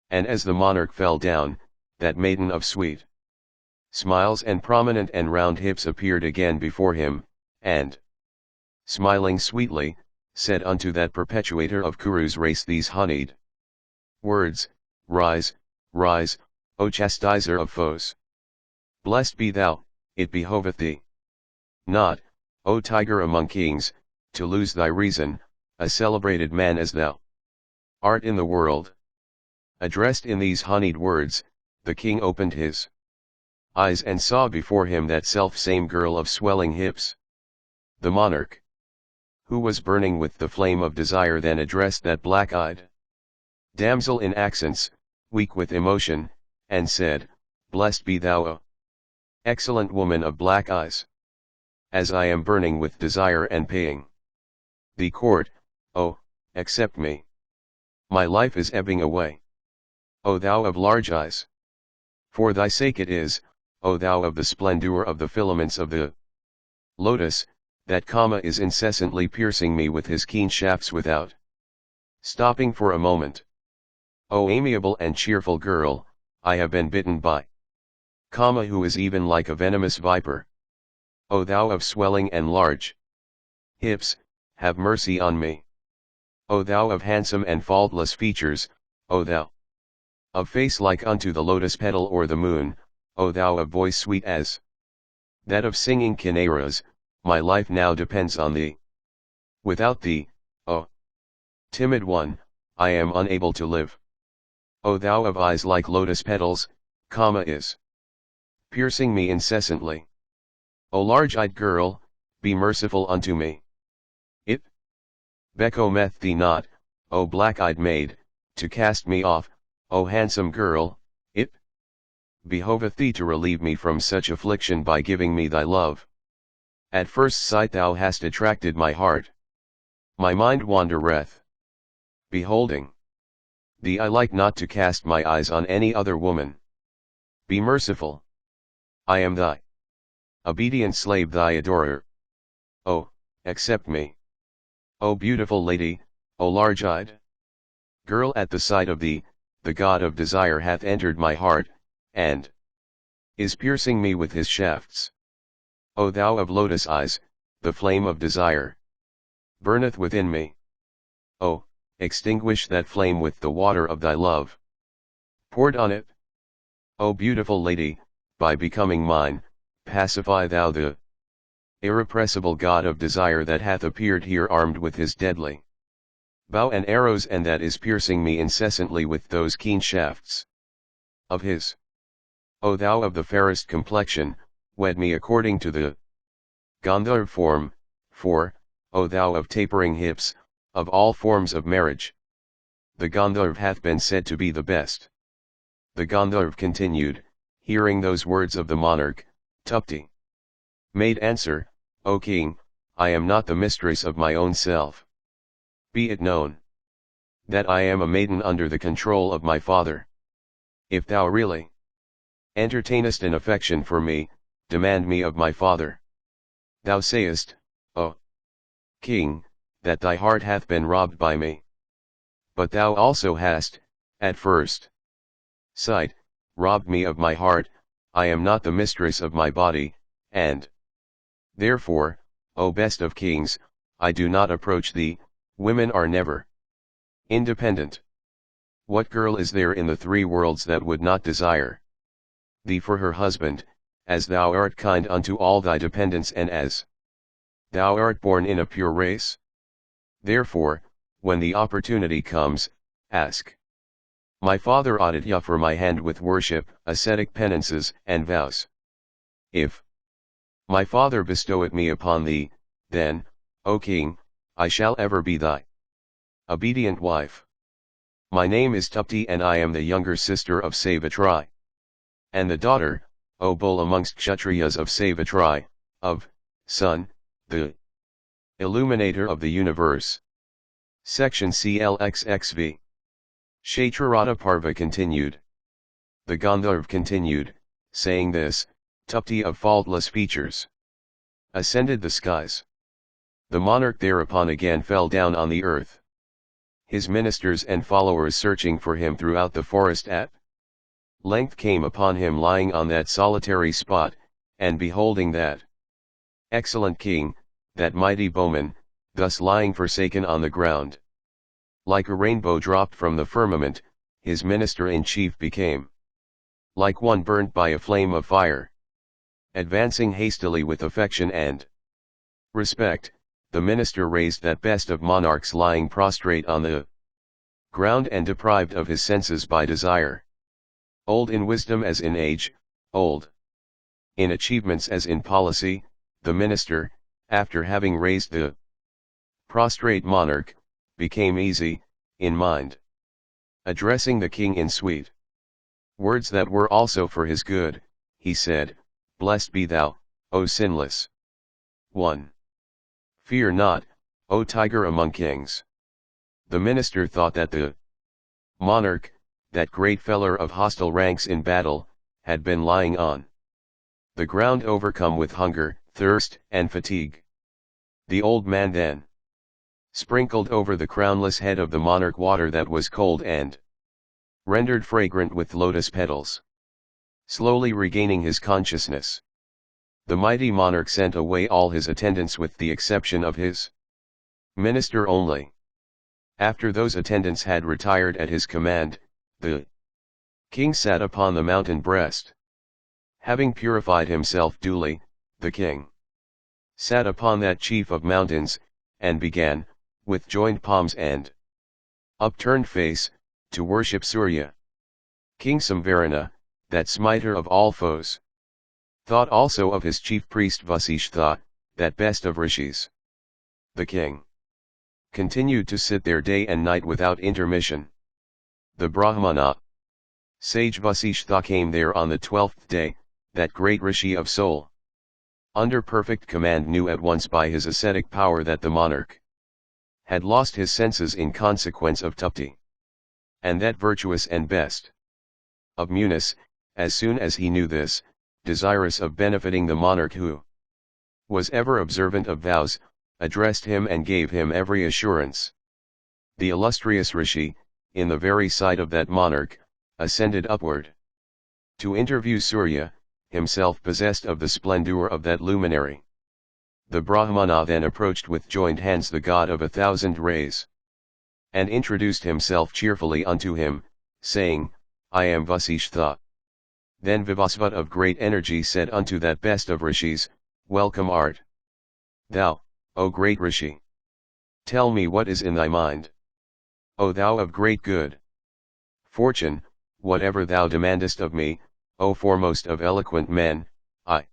S1: And as the monarch fell down, that maiden of sweet smiles and prominent and round hips appeared again before him, and, smiling sweetly, said unto that perpetuator of Kuru's race these honeyed words, "Rise, rise, O chastiser of foes! Blessed be thou, it behoveth thee not, O tiger among kings, to lose thy reason, a celebrated man as thou art in the world." Addressed in these honeyed words, the king opened his eyes and saw before him that self-same girl of swelling hips. The monarch, who was burning with the flame of desire, then addressed that black-eyed damsel in accents, weak with emotion, and said, "Blessed be thou, O excellent woman of black eyes! As I am burning with desire and paying thee court, oh, accept me. My life is ebbing away. O thou of large eyes! For thy sake it is, O thou of the splendor of the filaments of the lotus, that Kama is incessantly piercing me with his keen shafts without stopping for a moment. O amiable and cheerful girl, I have been bitten by Kama, who is even like a venomous viper. O thou of swelling and large hips, have mercy on me. O thou of handsome and faultless features, O thou of face like unto the lotus petal or the moon, O thou of voice sweet as that of singing kinnaras, my life now depends on thee. Without thee, O timid one, I am unable to live. O thou of eyes like lotus petals, is piercing me incessantly. O large-eyed girl, be merciful unto me. It becomethe thee not, O black-eyed maid, to cast me off, O handsome girl, it behoveth thee to relieve me from such affliction by giving me thy love. At first sight thou hast attracted my heart. My mind wandereth. Beholding thee I like not to cast my eyes on any other woman. Be merciful. I am thy obedient slave, thy adorer. Oh, accept me. O beautiful lady, O large-eyed girl, at the sight of thee, the god of desire hath entered my heart, and is piercing me with his shafts. O thou of lotus eyes, the flame of desire burneth within me. Oh, extinguish that flame with the water of thy love poured on it. O beautiful lady, by becoming mine, pacify thou the irrepressible god of desire that hath appeared here armed with his deadly bow and arrows, and that is piercing me incessantly with those keen shafts of his. O thou of the fairest complexion, wed me according to the Gandharv form, for, O thou of tapering hips, of all forms of marriage, the Gandharv hath been said to be the best. The Gandharv continued, hearing those words of the monarch, Tupti made answer, O king, I am not the mistress of my own self. Be it known that I am a maiden under the control of my father. If thou really entertainest an affection for me, demand me of my father. Thou sayest, O king, that thy heart hath been robbed by me. But thou also hast, at first sight, robbed me of my heart. I am not the mistress of my body, and therefore, O best of kings, I do not approach thee. Women are never independent. What girl is there in the three worlds that would not desire thee for her husband, as thou art kind unto all thy dependents and as thou art born in a pure race? Therefore, when the opportunity comes, ask my father Aditya for my hand with worship, ascetic penances and vows. If my father bestow it me upon thee, then, O king, I shall ever be thy obedient wife. My name is Tupti, and I am the younger sister of Savitri, and the daughter, O bull amongst Kshatriyas of Savitri, of Sun, the illuminator of the universe. Section CLXXV. Kshetrarata Parva continued. The Gandharv continued, saying this, Tupti of faultless features ascended the skies. The monarch thereupon again fell down on the earth. His ministers and followers searching for him throughout the forest at length came upon him lying on that solitary spot, and beholding that excellent king, that mighty bowman, thus lying forsaken on the ground, like a rainbow dropped from the firmament, his minister-in-chief became like one burnt by a flame of fire. Advancing hastily with affection and respect, the minister raised that best of monarchs lying prostrate on the ground and deprived of his senses by desire. Old in wisdom as in age, old in achievements as in policy, the minister, after having raised the prostrate monarch, became easy in mind. Addressing the king in sweet words that were also for his good, he said, Blessed be thou, O sinless one. Fear not, O tiger among kings. The minister thought that the monarch, that great feller of hostile ranks in battle, had been lying on the ground overcome with hunger, thirst, and fatigue. The old man then sprinkled over the crownless head of the monarch water that was cold and rendered fragrant with lotus petals. Slowly regaining his consciousness, the mighty monarch sent away all his attendants with the exception of his minister only. After those attendants had retired at his command, the king sat upon the mountain breast. Having purified himself duly, the king sat upon that chief of mountains, and began, with joined palms and upturned face, to worship Surya. King Samvarana, that smiter of all foes, thought also of his chief priest Vasishtha, that best of rishis. The king continued to sit there day and night without intermission. The Brahmana, sage Vasishtha, came there on the 12th day, that great rishi of soul. Under perfect command, knew at once by his ascetic power that the monarch had lost his senses in consequence of Tupti. And that virtuous and best of Munis, as soon as he knew this, desirous of benefiting the monarch who was ever observant of vows, addressed him and gave him every assurance. The illustrious rishi, in the very sight of that monarch, ascended upward to interview Surya, himself possessed of the splendor of that luminary. The Brahmana then approached with joined hands the god of 1,000 rays, and introduced himself cheerfully unto him, saying, I am Vasishtha. Then Vivasvat of great energy said unto that best of rishis, Welcome art thou, O great rishi. Tell me what is in thy mind. O thou of great good fortune, whatever thou demandest of me, O foremost of eloquent men, I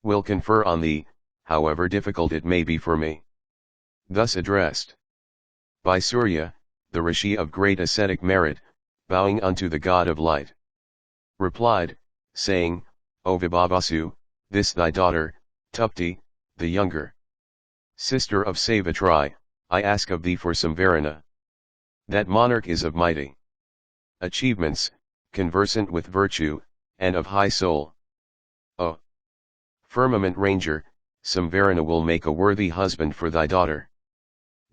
S1: will confer on thee, however difficult it may be for me. Thus addressed by Surya, the rishi of great ascetic merit, bowing unto the god of light, replied, saying, O Vibhavasu, this thy daughter, Tupti, the younger sister of Savitri, I ask of thee for Samvarana. That monarch is of mighty achievements, conversant with virtue, and of high soul. O firmament ranger, Samvarana will make a worthy husband for thy daughter.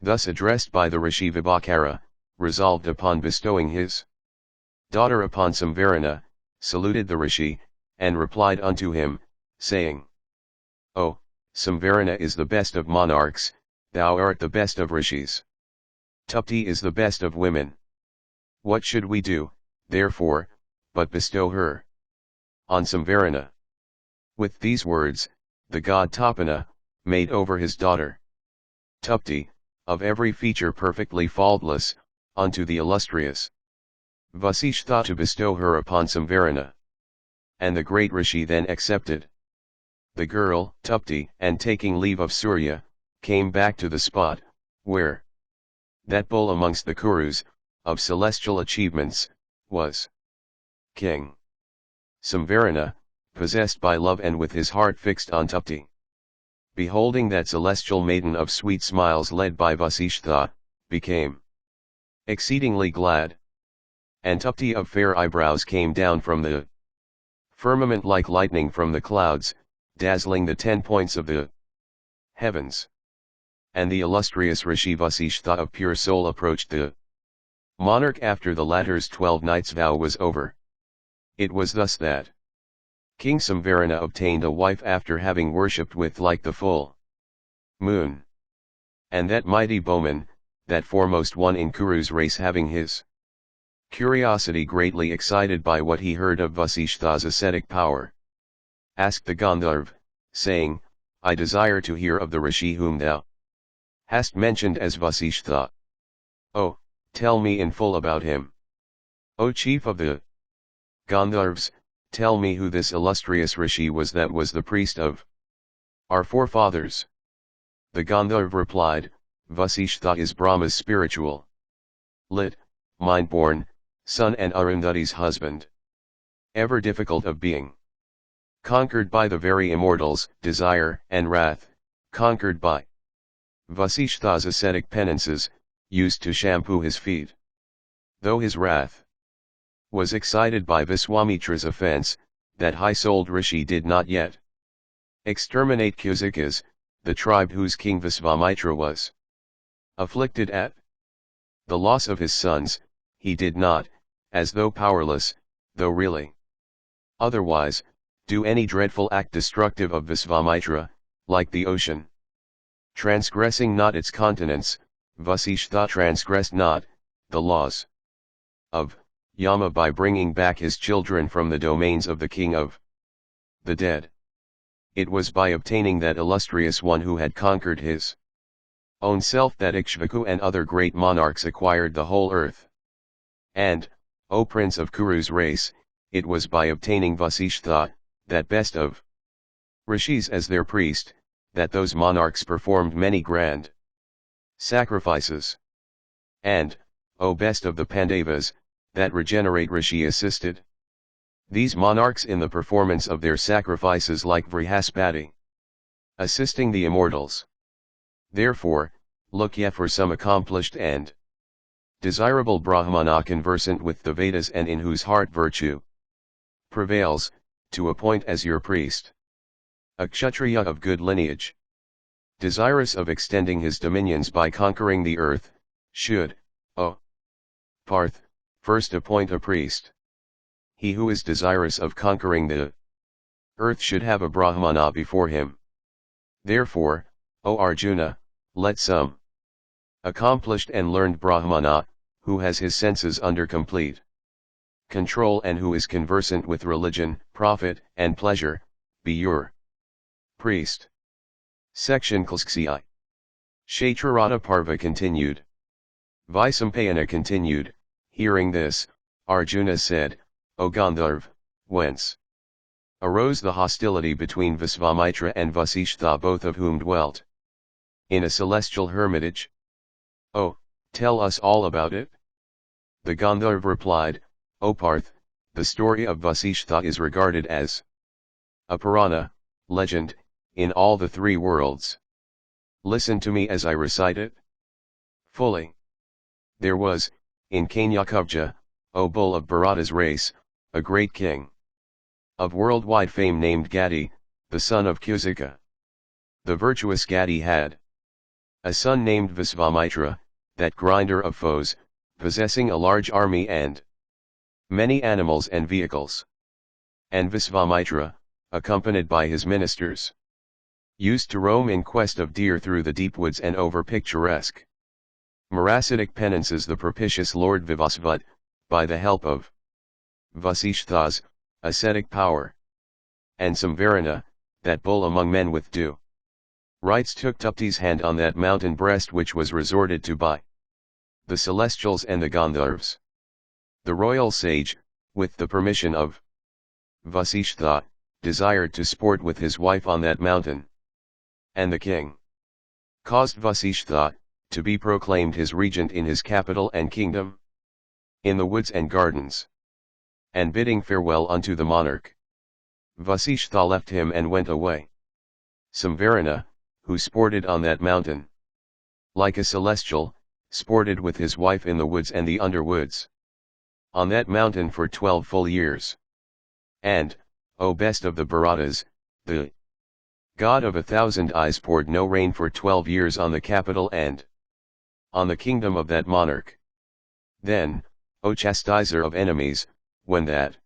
S1: Thus addressed by the rishi Vibhakara, resolved upon bestowing his daughter upon Samvarana, saluted the rishi, and replied unto him, saying, O Samvarana is the best of monarchs, thou art the best of rishis. Tupti is the best of women. What should we do, therefore, but bestow her on Samvarana? With these words, the god Tapana made over his daughter Tupti, of every feature perfectly faultless, unto the illustrious Vasishtha to bestow her upon Samvarana. And the great rishi then accepted the girl, Tupti, and taking leave of Surya, came back to the spot, where that bull amongst the Kurus, of celestial achievements, was king. Samvarana, possessed by love and with his heart fixed on Tupti, beholding that celestial maiden of sweet smiles led by Vasishtha, became exceedingly glad. And Tupti of fair eyebrows came down from the firmament like lightning from the clouds, dazzling the 10 points of the heavens. And the illustrious rishi Vasishtha of pure soul approached the monarch after the latter's 12 nights' vow was over. It was thus that King Samvarana obtained a wife after having worshipped with like the full moon. And that mighty bowman, that foremost one in Kuru's race, having his curiosity greatly excited by what he heard of Vasishtha's ascetic power, asked the Gandharv, saying, I desire to hear of the rishi whom thou hast mentioned as Vasishtha. Oh, tell me in full about him. O chief of the Gandharvs, tell me who this illustrious rishi was that was the priest of our forefathers. The Gandharv replied, Vasishtha is Brahma's spiritual lit, mind-born, son and Arundhati's husband. Ever difficult of being, conquered by the very immortals, desire and wrath, conquered by Vasishtha's ascetic penances, used to shampoo his feet. Though his wrath was excited by Viswamitra's offense, that high-souled rishi did not yet exterminate Kusikas, the tribe whose king Visvamitra was afflicted at the loss of his sons. He did not, as though powerless, though really otherwise, do any dreadful act destructive of Visvamitra, like the ocean transgressing not its continents. Vasishtha transgressed not the laws of Yama by bringing back his children from the domains of the king of the dead. It was by obtaining that illustrious one who had conquered his own self that Ikshvaku and other great monarchs acquired the whole earth. And, O prince of Kuru's race, it was by obtaining Vasishtha, that best of rishis as their priest, that those monarchs performed many grand sacrifices. And, O best of the Pandavas, that regenerate rishi assisted these monarchs in the performance of their sacrifices like Vrihaspati, assisting the immortals. Therefore, look ye for some accomplished and desirable Brahmana conversant with the Vedas and in whose heart virtue prevails, to appoint as your priest a Kshatriya of good lineage, desirous of extending his dominions by conquering the earth, should, O Parth, first appoint a priest. He who is desirous of conquering the earth should have a Brahmana before him. Therefore, O Arjuna, let some accomplished and learned Brahmana, who has his senses under complete control and who is conversant with religion, profit, and pleasure, be your priest. Section Kalski. Kshetrarata Parva continued. Vaisampayana continued, hearing this, Arjuna said, O Gandharv, whence arose the hostility between Visvamitra and Vasishtha, both of whom dwelt in a celestial hermitage? Oh, tell us all about it. The Gandharv replied, O Parth, the story of Vasishtha is regarded as a Purana, legend, in all the three worlds. Listen to me as I recite it fully. There was, in Kanyakubja, O bull of Bharata's race, a great king of worldwide fame named Gati, the son of Kusika. The virtuous Gati had a son named Visvamitra, that grinder of foes, possessing a large army and many animals and vehicles. And Visvamitra, accompanied by his ministers, used to roam in quest of deer through the deep woods and over picturesque Marasitic penances. The propitious Lord Vivasvat, by the help of Vasishtha's ascetic power and Samvarana, that bull among men with due rights, took Tupti's hand on that mountain breast which was resorted to by the celestials and the Gandharvs. The royal sage, with the permission of Vasishtha, desired to sport with his wife on that mountain. And the king caused Vasishtha to be proclaimed his regent in his capital and kingdom, in the woods and gardens. And bidding farewell unto the monarch, Vasishtha left him and went away. Samvarana, who sported on that mountain like a celestial, sported with his wife in the woods and the underwoods on that mountain for 12 full years. And, O best of the Bharatas, the God of 1,000 eyes poured no rain for 12 years on the capital and on the kingdom of that monarch. Then, O chastiser of enemies, when that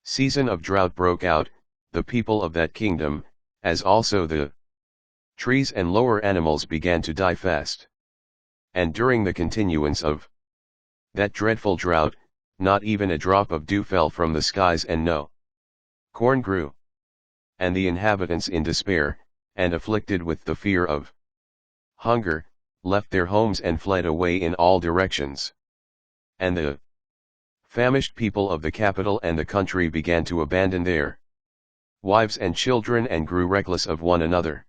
S1: season of drought broke out, the people of that kingdom, as also the trees and lower animals, began to die fast. And during the continuance of that dreadful drought, not even a drop of dew fell from the skies and no corn grew. And the inhabitants, in despair, and afflicted with the fear of hunger, left their homes and fled away in all directions. And the famished people of the capital and the country began to abandon their wives and children and grew reckless of one another.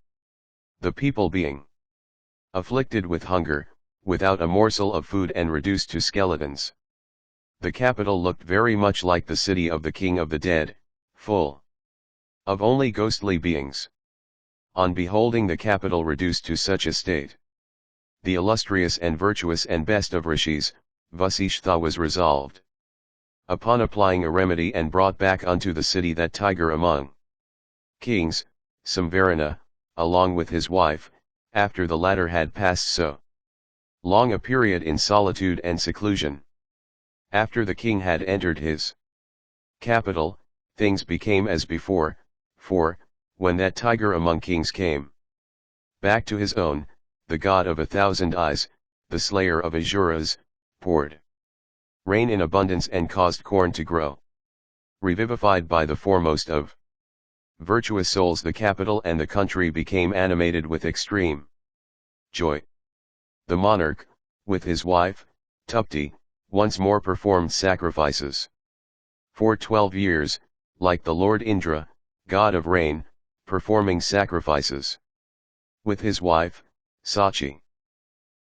S1: The people being afflicted with hunger, without a morsel of food and reduced to skeletons. The capital looked very much like the city of the king of the dead, full of only ghostly beings. On beholding the capital reduced to such a state, the illustrious and virtuous and best of rishis, Vasishtha, was resolved upon applying a remedy, and brought back unto the city that tiger among kings, Samvarana, along with his wife, after the latter had passed so long a period in solitude and seclusion. After the king had entered his capital, things became as before, for, when that tiger among kings came back to his own, the God of 1,000 eyes, the slayer of Asuras, poured rain in abundance and caused corn to grow. Revivified by the foremost of virtuous souls, the capital and the country became animated with extreme joy. The monarch, with his wife, Tupti, once more performed sacrifices. For 12 years, like the Lord Indra, god of rain, performing sacrifices. With his wife, Sachi.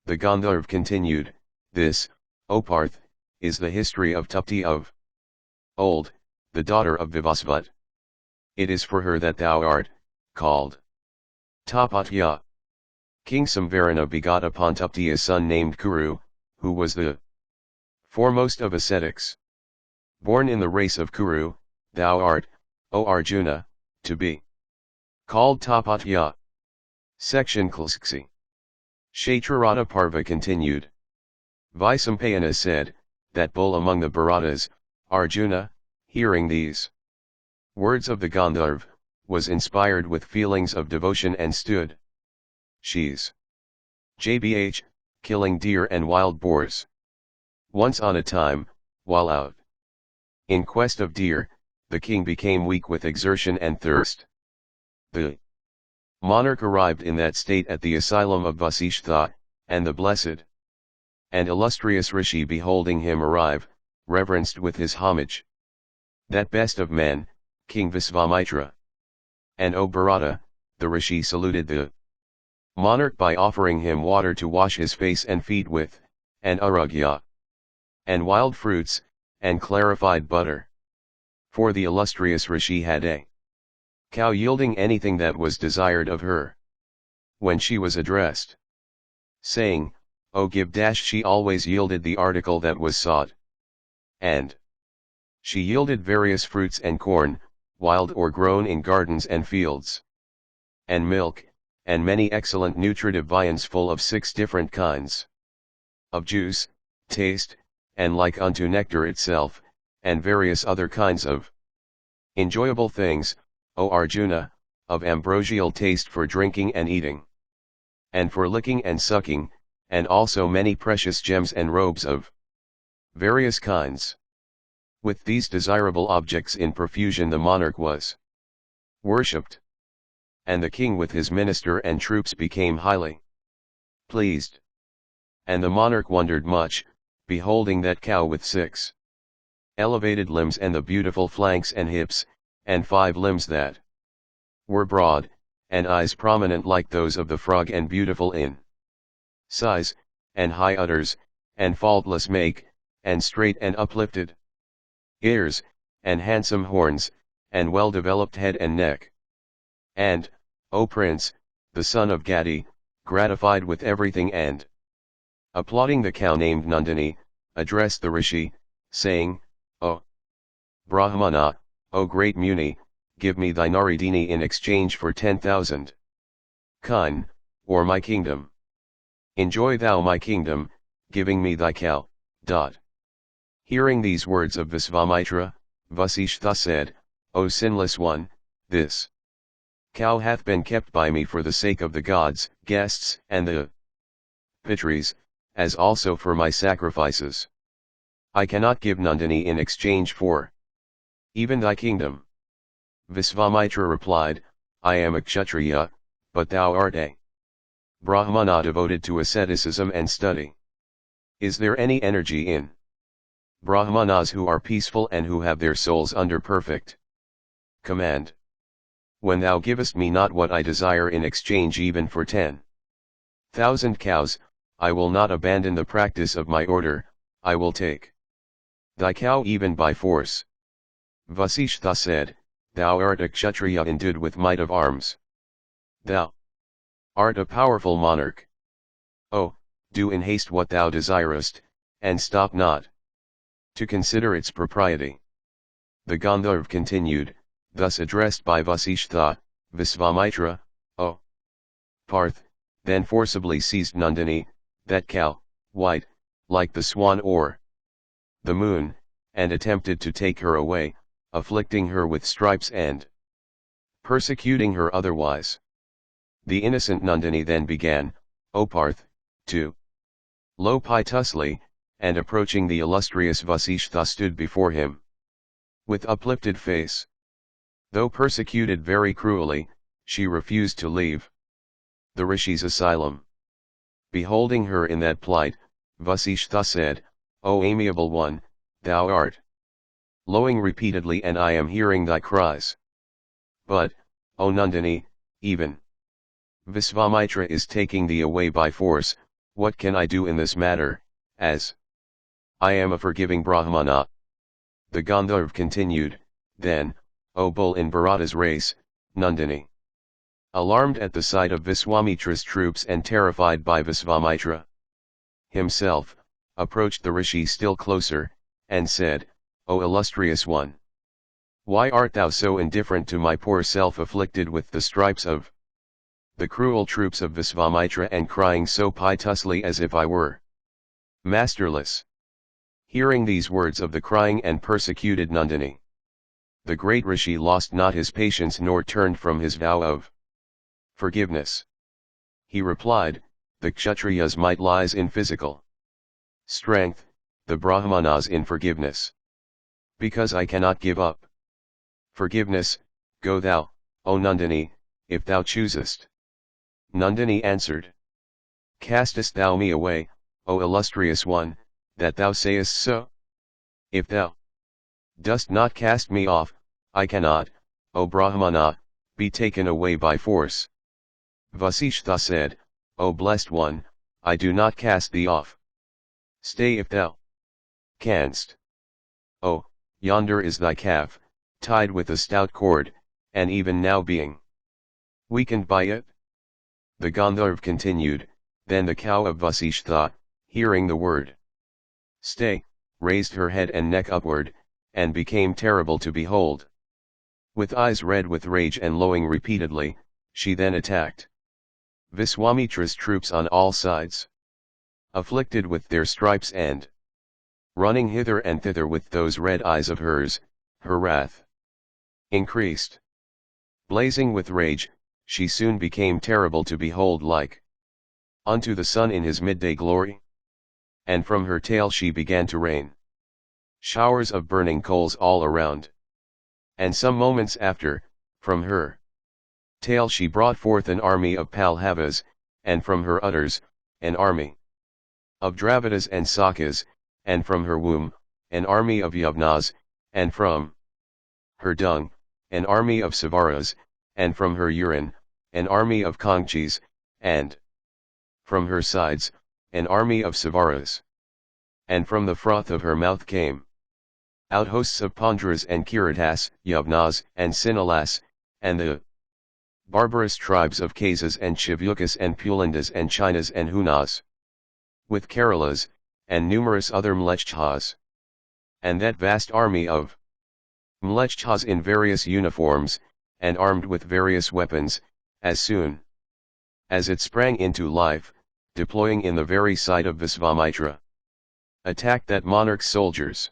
S1: The Gandharv continued, this, O Parth, is the history of Tupti of old, the daughter of Vivasvat. It is for her that thou art called Tapatya. King Samvarana begot upon Tupti a son named Kuru, who was the foremost of ascetics. Born in the race of Kuru, thou art, O Arjuna, to be called Tapatya. Section Klsksi. Kshetrarata Parva continued. Vaisampayana said, that bull among the Bharatas, Arjuna, hearing these words of the Gandharv, was inspired with feelings of devotion and stood she's G.V.B. killing deer and wild boars. Once on a time, while out in quest of deer, the king became weak with exertion and thirst. The monarch arrived in that state at the asylum of Vasishtha, and the blessed and illustrious rishi beholding him arrive, reverenced with his homage that best of men, King Visvamitra. And O Bharata, the rishi saluted the monarch by offering him water to wash his face and feet with, and arugya, and wild fruits, and clarified butter. For the illustrious rishi had a cow yielding anything that was desired of her. When she was addressed, saying, O G.V.B, she always yielded the article that was sought. And she yielded various fruits and corn, wild or grown in gardens and fields, and milk, and many excellent nutritive viands full of 6 different kinds of juice, taste, and like unto nectar itself, and various other kinds of enjoyable things, O Arjuna, of ambrosial taste for drinking and eating, and for licking and sucking, and also many precious gems and robes of various kinds. With these desirable objects in profusion the monarch was worshipped. And the king with his minister and troops became highly pleased. And the monarch wondered much, beholding that cow with 6 elevated limbs and the beautiful flanks and hips, and 5 limbs that were broad, and eyes prominent like those of the frog and beautiful in size, and high udders, and faultless make, and straight and uplifted ears, and handsome horns, and well-developed head and neck. And, O Prince, the son of Gadi, gratified with everything and applauding the cow named Nandini, addressed the rishi, saying, O Brahmana, O great Muni, give me thy Naridini in exchange for 10,000 kine, or my kingdom. Enjoy thou my kingdom, giving me thy cow. Hearing these words of Visvamitra, Vasishtha said, O sinless one, this cow hath been kept by me for the sake of the gods, guests, and the Pitris, as also for my sacrifices. I cannot give Nandini in exchange for even thy kingdom. Visvamitra replied, I am a Kshatriya, but thou art a Brahmana devoted to asceticism and study. Is there any energy in Brahmanas who are peaceful and who have their souls under perfect command? When thou givest me not what I desire in exchange even for 10,000 cows, I will not abandon the practice of my order, I will take thy cow even by force. Vasishtha said, Thou art a Kshatriya endued with might of arms. Thou art a powerful monarch. Oh, do in haste what thou desirest, and stop not to consider its propriety. The Gandharv continued, thus addressed by Vasishtha, Visvamitra, O Parth, then forcibly seized Nandini, that cow, white, like the swan or the moon, and attempted to take her away, afflicting her with stripes and persecuting her otherwise. The innocent Nandini then began, O Parth, to low piteously, and approaching the illustrious Vasishtha stood before him with uplifted face. Though persecuted very cruelly, she refused to leave the rishi's asylum. Beholding her in that plight, Vasishtha said, O amiable one, thou art lowing repeatedly and I am hearing thy cries. But, O Nandini, even Visvamitra is taking thee away by force, what can I do in this matter, as I am a forgiving Brahmana? The Gandharv continued, then, O bull in Bharata's race, Nandini, alarmed at the sight of Viswamitra's troops and terrified by Visvamitra himself, approached the rishi still closer, and said, O illustrious one, why art thou so indifferent to my poor self afflicted with the stripes of the cruel troops of Visvamitra and crying so piteously as if I were masterless? Hearing these words of the crying and persecuted Nandini, the great rishi lost not his patience nor turned from his vow of forgiveness. He replied, the Kshatriyas' might lies in physical strength, the Brahmanas in forgiveness. Because I cannot give up forgiveness, go thou, O Nandini, if thou choosest. Nandini answered, castest thou me away, O illustrious one, that thou sayest so? If thou dost not cast me off, I cannot, O Brahmana, be taken away by force. Vasishtha said, O blessed one, I do not cast thee off. Stay if thou canst. Oh, yonder is thy calf, tied with a stout cord, and even now being weakened by it. The Gandharv continued, then the cow of Vasishtha, hearing the word stay, raised her head and neck upward, and became terrible to behold. With eyes red with rage and lowing repeatedly, she then attacked Viswamitra's troops on all sides. Afflicted with their stripes and running hither and thither with those red eyes of hers, her wrath increased. Blazing with rage, she soon became terrible to behold like unto the sun in his midday glory. And from her tail she began to rain showers of burning coals all around. And some moments after, from her tail she brought forth an army of Palhavas, and from her udders, an army of Dravidas and Sakas, and from her womb, an army of Yavnas, and from her dung, an army of Savaras, and from her urine, an army of Kangchis, and from her sides, an army of Savaras. And from the froth of her mouth came out hosts of Pandras and Kiritas, Yavnas, and Sinalas, and the barbarous tribes of Kasas and Chivyukas and Pulandas and Chinas and Hunas, with Keralas, and numerous other Mlechchas. And that vast army of Mlechchas in various uniforms, and armed with various weapons, as soon as it sprang into life, deploying in the very sight of Visvamitra, attacked that monarch's soldiers.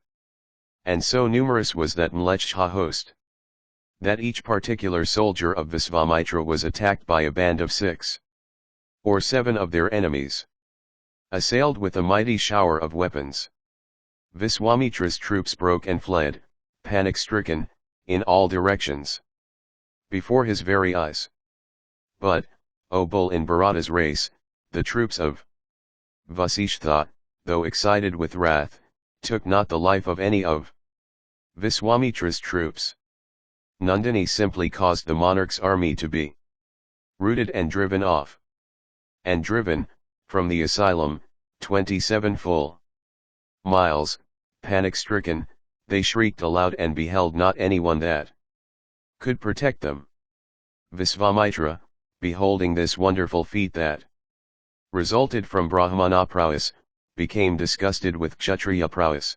S1: And so numerous was that Mlechcha host, that each particular soldier of Visvamitra was attacked by a band of 6 or 7 of their enemies, assailed with a mighty shower of weapons. Viswamitra's troops broke and fled, panic-stricken, in all directions, before his very eyes. But, O bull in Bharata's race, the troops of Vasishtha, though excited with wrath, took not the life of any of Viswamitra's troops. Nandini simply caused the monarch's army to be routed and driven off. And driven, from the asylum, 27 full miles, panic-stricken, they shrieked aloud and beheld not anyone that could protect them. Visvamitra, beholding this wonderful feat that resulted from Brahmana prowess, became disgusted with Kshatriya prowess,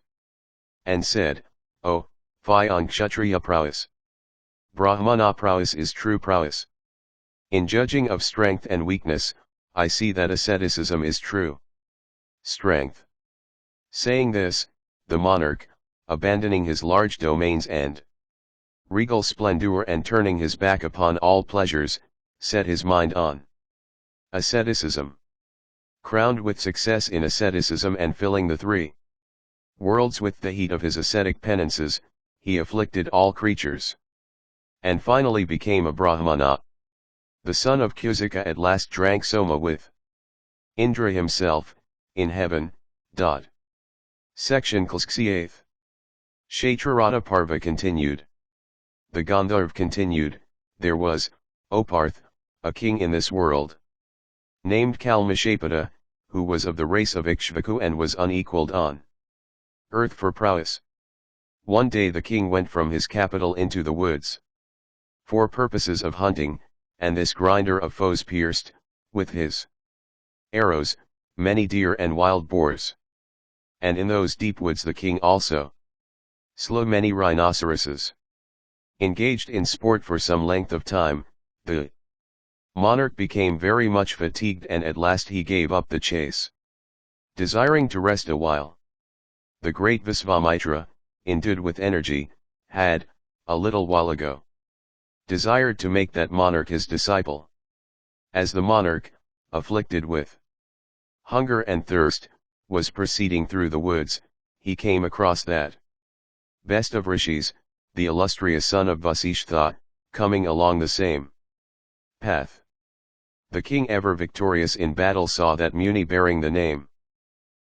S1: and said, Oh, fie on Kshatriya prowess! Brahmana prowess is true prowess. In judging of strength and weakness, I see that asceticism is true strength. Saying this, the monarch, abandoning his large domains and regal splendor and turning his back upon all pleasures, set his mind on asceticism. Crowned with success in asceticism and filling the 3 worlds with the heat of his ascetic penances, he afflicted all creatures, and finally became a Brahmana. The son of Kusika at last drank soma with Indra himself, in heaven. Section 8th. Kshetrarata Parva continued. The Gandharv continued, there was, O Parth, a king in this world, named Kalmashapada, who was of the race of Ikshvaku and was unequaled on earth for prowess. One day the king went from his capital into the woods for purposes of hunting, and this grinder of foes pierced, with his arrows, many deer and wild boars. And in those deep woods the king also slew many rhinoceroses. Engaged in sport for some length of time, the monarch became very much fatigued and at last he gave up the chase, desiring to rest a while. The great Visvamitra, endued with energy, had, a little while ago, desired to make that monarch his disciple. As the monarch, afflicted with hunger and thirst, was proceeding through the woods, he came across that best of rishis, the illustrious son of Vasishtha, coming along the same path. The king, ever victorious in battle, saw that Muni bearing the name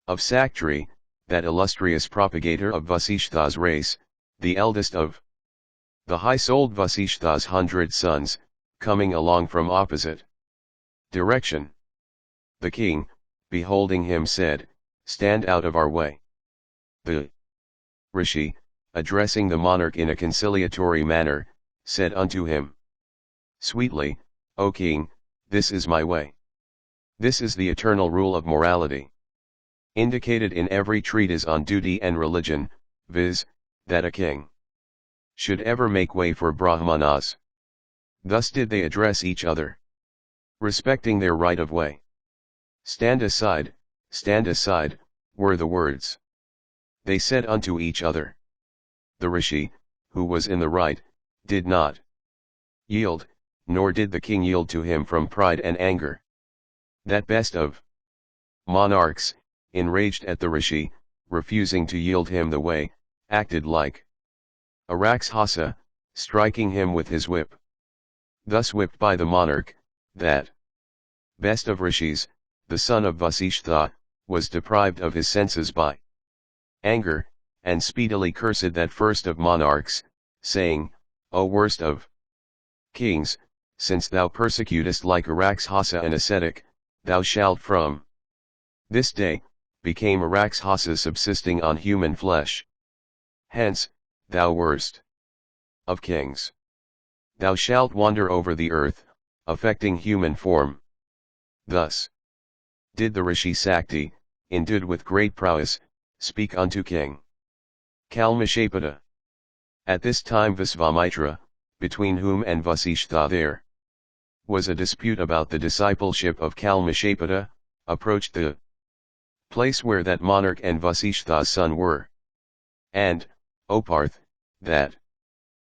S1: of Saktri, that illustrious propagator of Vasishtha's race, the eldest of the high-souled Vasishtha's 100 sons, coming along from opposite direction. The king, beholding him, said, "Stand out of our way." The rishi, addressing the monarch in a conciliatory manner, said unto him sweetly, "O king, this is my way. This is the eternal rule of morality, indicated in every treatise on duty and religion, viz., that a king should ever make way for Brahmanas." Thus did they address each other, respecting their right of way. stand aside, were the words. They said unto each other. The rishi, who was in the right, did not yield, nor did the king yield to him from pride and anger. That best of monarchs, enraged at the rishi, refusing to yield him the way, acted like a Rakshasa, striking him with his whip. Thus whipped by the monarch, that best of rishis, the son of Vasishtha, was deprived of his senses by anger, and speedily cursed that first of monarchs, saying, "O worst of kings, since thou persecutest like a Rakshasa an ascetic, thou shalt from this day become a Rakshasa subsisting on human flesh. Hence, thou worst of kings, thou shalt wander over the earth, affecting human form." Thus did the Rishi Sakti, endued with great prowess, speak unto King Kalmashapada. At this time Visvamitra, between whom and Vasishtha there was a dispute about the discipleship of Kalmashapada, approached the place where that monarch and Vasishtha's son were. And, O Parth, that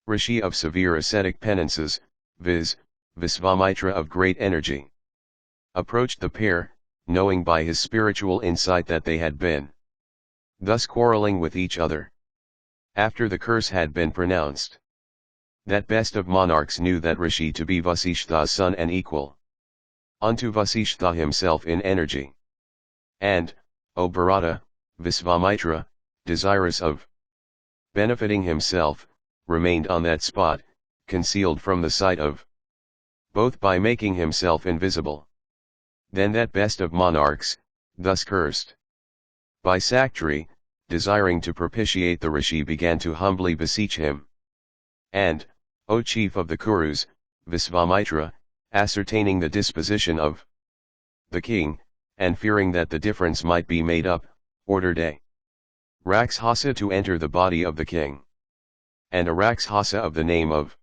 S1: rishi of severe ascetic penances, viz., Visvamitra of great energy, approached the pair, knowing by his spiritual insight that they had been thus quarreling with each other. After the curse had been pronounced, that best of monarchs knew that rishi to be Vasishtha's son and equal unto Vasishtha himself in energy. And, O Bharata, Visvamitra, desirous of benefiting himself, remained on that spot, concealed from the sight of both by making himself invisible. Then that best of monarchs, thus cursed by Saktri, desiring to propitiate the rishi, began to humbly beseech him. And, O chief of the Kurus, Visvamitra, ascertaining the disposition of the king, and fearing that the difference might be made up, ordered a Rakshasa to enter the body of the king. And a Rakshasa of the name of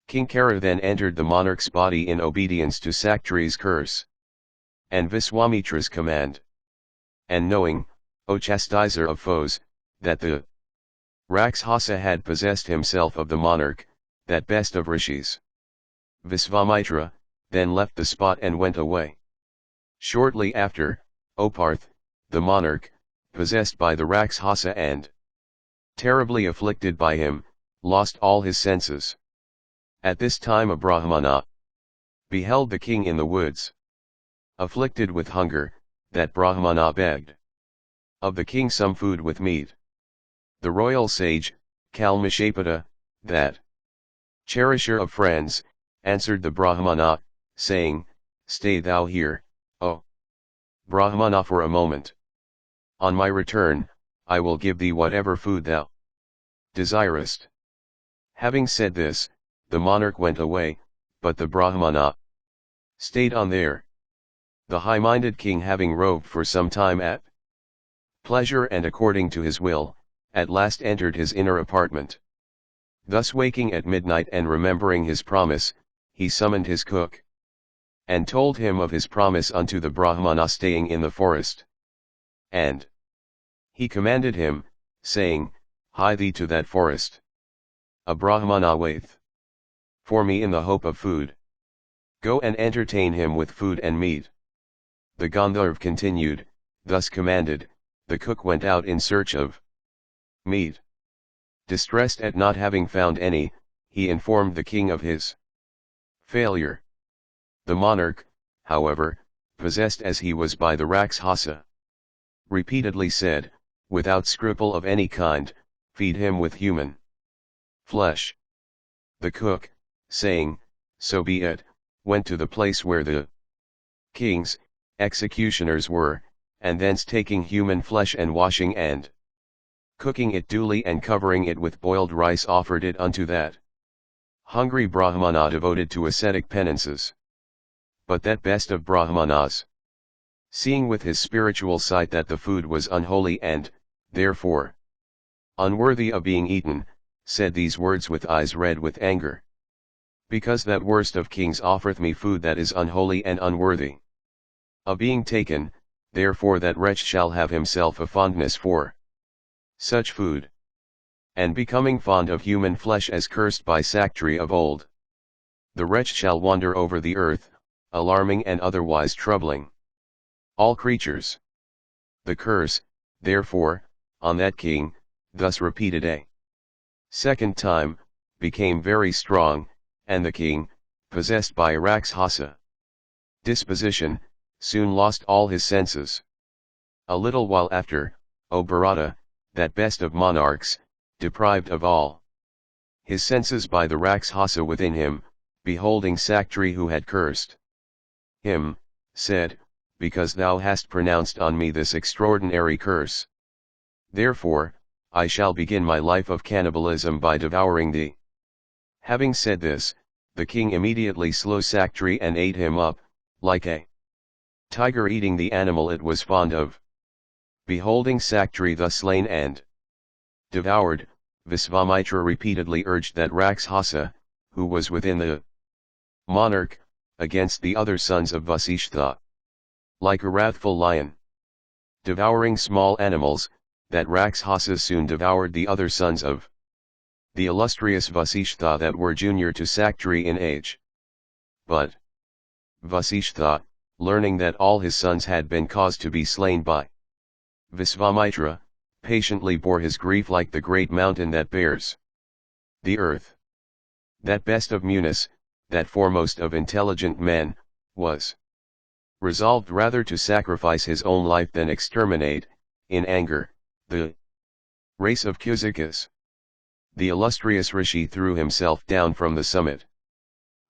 S1: Kinkara then entered the monarch's body in obedience to Saktri's curse and Viswamitra's command. And knowing, O chastiser of foes, that the Rakshasa had possessed himself of the monarch, that best of rishis, Visvamitra, then left the spot and went away. Shortly after, O Parth, the monarch, possessed by the Rakshasa and terribly afflicted by him, lost all his senses. At this time a Brahmana beheld the king in the woods. afflicted with hunger, that Brahmana begged of the king some food with meat. The royal sage, Kalmashapata, that cherisher of friends, answered the Brahmana, saying, "Stay thou here, O Brahmana, for a moment. On my return, I will give thee whatever food thou desirest." Having said this, the monarch went away, but the Brahmana stayed on there. The high-minded king, having roved for some time at pleasure and according to his will, at last entered his inner apartment. Thus waking at midnight and remembering his promise, he summoned his cook, and told him of his promise unto the Brahmana staying in the forest. And he commanded him, saying, "Hie thee to that forest. A Brahmana waiteth for me in the hope of food. Go and entertain him with food and meat." The Gandharv continued, thus commanded, the cook went out in search of meat. Distressed at not having found any, he informed the king of his failure. The monarch, however, possessed as he was by the Rakshasa, repeatedly said, without scruple of any kind, "Feed him with human flesh." The cook, saying, "So be it," went to the place where the king's executioners were, and thence taking human flesh and washing and cooking it duly and covering it with boiled rice, offered it unto that hungry Brahmana devoted to ascetic penances. But that best of Brahmanas, seeing with his spiritual sight that the food was unholy and, therefore, unworthy of being eaten, said these words with eyes red with anger: "Because that worst of kings offereth me food that is unholy and unworthy of being taken, therefore that wretch shall have himself a fondness for such food, and becoming fond of human flesh as cursed by Saktri of old, the wretch shall wander over the earth, alarming and otherwise troubling all creatures." The curse, therefore, on that king, thus repeated a second time, became very strong, and the king, possessed by a Rakshasa disposition, soon lost all his senses. A little while after, O Bharata, that best of monarchs, deprived of all his senses by the Rakshasa within him, beholding Saktri who had cursed him, said, "Because thou hast pronounced on me this extraordinary curse, therefore, I shall begin my life of cannibalism by devouring thee." Having said this, the king immediately slew Saktri and ate him up, like a tiger eating the animal it was fond of. Beholding Saktri thus slain and devoured, Visvamitra repeatedly urged that Rakshasa, who was within the monarch, against the other sons of Vasishtha. Like a wrathful lion devouring small animals, that Rakshasa soon devoured the other sons of the illustrious Vasishtha that were junior to Saktri in age. But Vasishtha, learning that all his sons had been caused to be slain by Visvamitra, patiently bore his grief like the great mountain that bears the earth. That best of Munis, that foremost of intelligent men, was resolved rather to sacrifice his own life than exterminate, in anger, the race of Kusikas. The illustrious Rishi threw himself down from the summit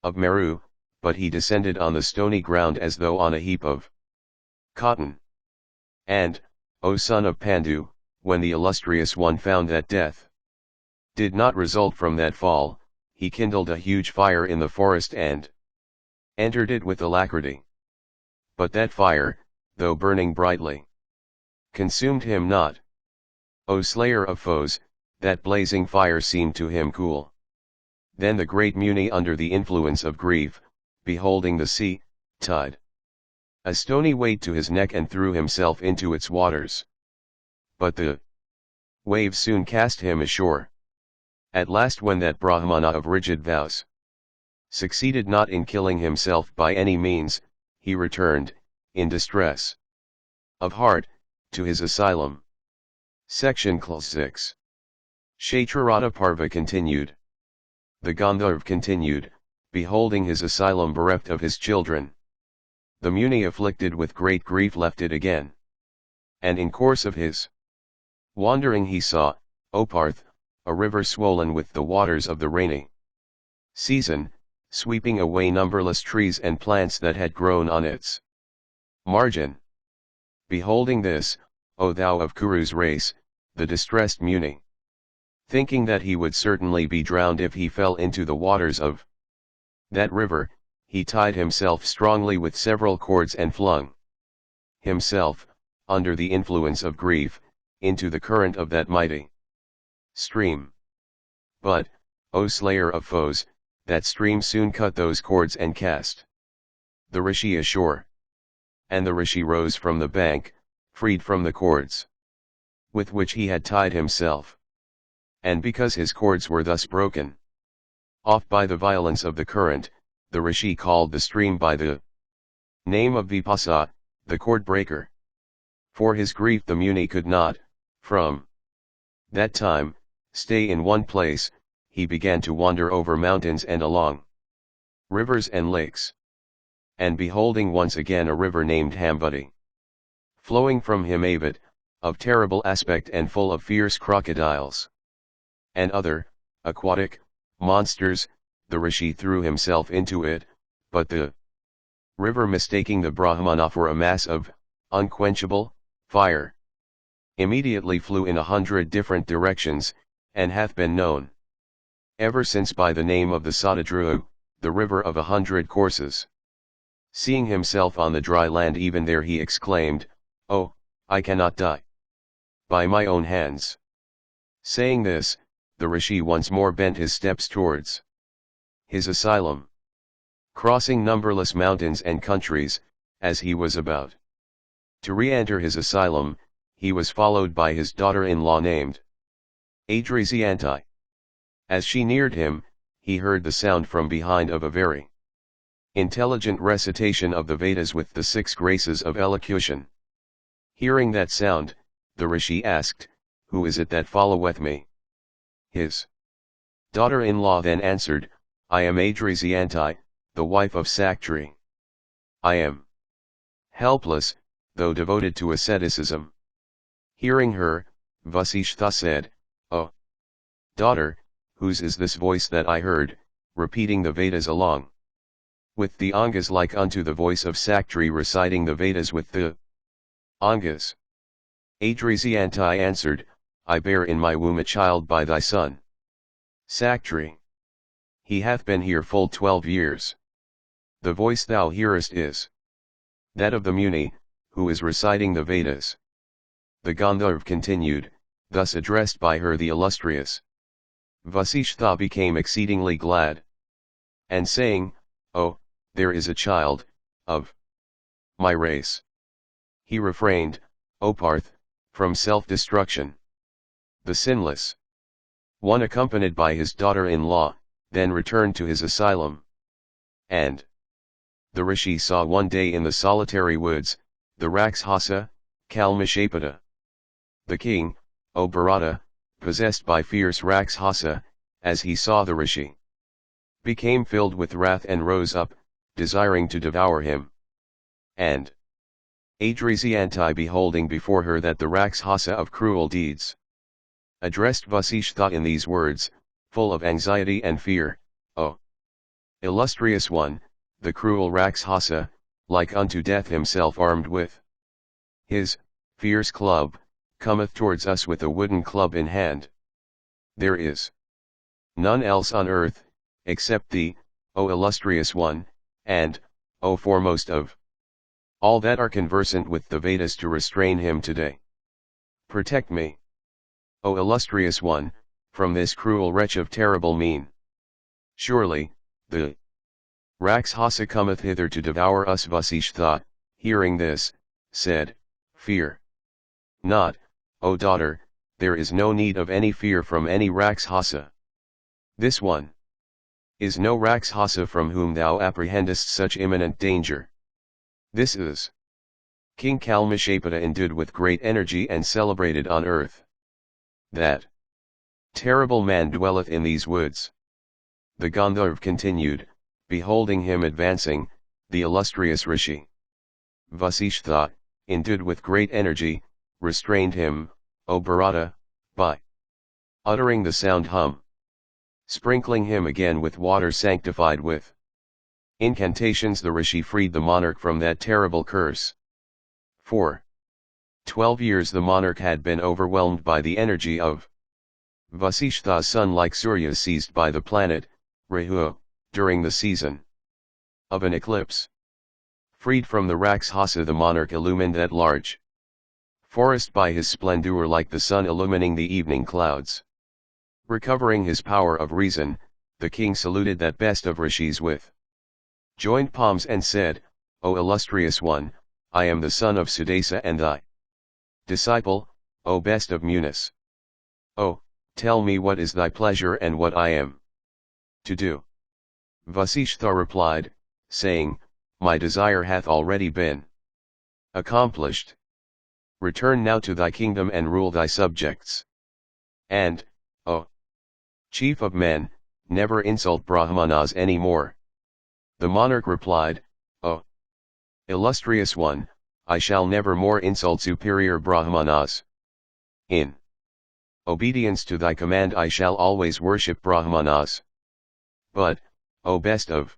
S1: of Meru, but he descended on the stony ground as though on a heap of cotton. And, O son of Pandu, when the illustrious one found that death did not result from that fall, he kindled a huge fire in the forest and entered it with alacrity. But that fire, though burning brightly, consumed him not. O slayer of foes, that blazing fire seemed to him cool. Then the great Muni, under the influence of grief, beholding the sea, tied a stony weight to his neck and threw himself into its waters. But the waves soon cast him ashore. At last, when that Brahmana of rigid vows succeeded not in killing himself by any means, he returned, in distress of heart, to his asylum. Section 6. Kshetrarata Parva continued. The Gandharv continued, beholding his asylum bereft of his children, the Muni afflicted with great grief left it again. And in course of his wandering he saw, O Parth, a river swollen with the waters of the rainy season, sweeping away numberless trees and plants that had grown on its margin. Beholding this, O thou of Kuru's race, the distressed Muni, thinking that he would certainly be drowned if he fell into the waters of that river, he tied himself strongly with several cords and flung himself, under the influence of grief, into the current of that mighty stream. But, O slayer of foes, that stream soon cut those cords and cast the Rishi ashore. And the Rishi rose from the bank, freed from the cords with which he had tied himself. And because his cords were thus broken off by the violence of the current, the Rishi called the stream by the name of Vipasa, the cord breaker. For his grief the Muni could not, from that time, stay in one place. He began to wander over mountains and along rivers and lakes. And beholding once again a river named Hambati, flowing from Himavat, of terrible aspect and full of fierce crocodiles and other aquatic monsters, the Rishi threw himself into it, but the river, mistaking the Brahmana for a mass of unquenchable fire, immediately flew in 100 different directions, and hath been known ever since by the name of the Satadru, the river of 100 courses. Seeing himself on the dry land even there, he exclaimed, "Oh, I cannot die by my own hands." Saying this, the Rishi once more bent his steps towards his asylum. Crossing numberless mountains and countries, as he was about to re-enter his asylum, he was followed by his daughter-in-law named Adrisianti. As she neared him, he heard the sound from behind of a very intelligent recitation of the Vedas with the 6 graces of elocution. Hearing that sound, the Rishi asked, "Who is it that followeth me?" His daughter-in-law then answered, "I am Adrisianti, the wife of Saktri. I am helpless, though devoted to asceticism." Hearing her, Vasishtha said, "O daughter, whose is this voice that I heard, repeating the Vedas along with the Angas, like unto the voice of Saktri reciting the Vedas with the Angas?" Adrisianti answered, "I bear in my womb a child by thy son Saktri. He hath been here full 12 years. The voice thou hearest is that of the Muni, who is reciting the Vedas." The Gandharv continued, thus addressed by her the illustrious Vasishtha became exceedingly glad, and saying, "Oh, there is a child of my race." He refrained, O Parth, from self-destruction. The sinless one, accompanied by his daughter-in-law, then returned to his asylum. And the Rishi saw one day in the solitary woods, the Rakshasa, Kalmashapata. The king, O Bharata, possessed by fierce Rakshasa, as he saw the Rishi, became filled with wrath and rose up, desiring to devour him. And Adrisianti, beholding before her that the Rakshasa of cruel deeds, addressed Vasishtha in these words, full of anxiety and fear, "O illustrious one, the cruel Rakshasa, like unto death himself armed with his fierce club, cometh towards us with a wooden club in hand. There is none else on earth, except thee, O illustrious one, and, O foremost of all that are conversant with the Vedas, to restrain him today. Protect me, O illustrious one, from this cruel wretch of terrible mien. Surely, the Rakshasa cometh hither to devour us." Vasishtha, hearing this, said, "Fear not, O daughter, there is no need of any fear from any Rakshasa. This one is no Rakshasa from whom thou apprehendest such imminent danger. This is King Kalmashapata, endued with great energy and celebrated on earth. That terrible man dwelleth in these woods." The Gandharv continued, beholding him advancing, the illustrious Rishi Vasishtha, endued with great energy, restrained him, O Bharata, by uttering the sound hum. Sprinkling him again with water sanctified with incantations, the rishi freed the monarch from that terrible curse. For 12 years the monarch had been overwhelmed by the energy of Vasishtha's son, like Surya seized by the planet, Rahu, during the season of an eclipse. Freed from the Rakshasa, the monarch illumined that large forest by his splendor, like the sun illumining the evening clouds. Recovering his power of reason, the king saluted that best of rishis with joined palms and said, O illustrious one, I am the son of Sudasa and thy disciple, O best of Munis. Oh, tell me what is thy pleasure and what I am to do. Vasishtha replied, saying, My desire hath already been accomplished. Return now to thy kingdom and rule thy subjects. And, O chief of men, never insult Brahmanas any more. The monarch replied, O illustrious one, I shall never more insult superior Brahmanas. In obedience to thy command I shall always worship Brahmanas. But, O best of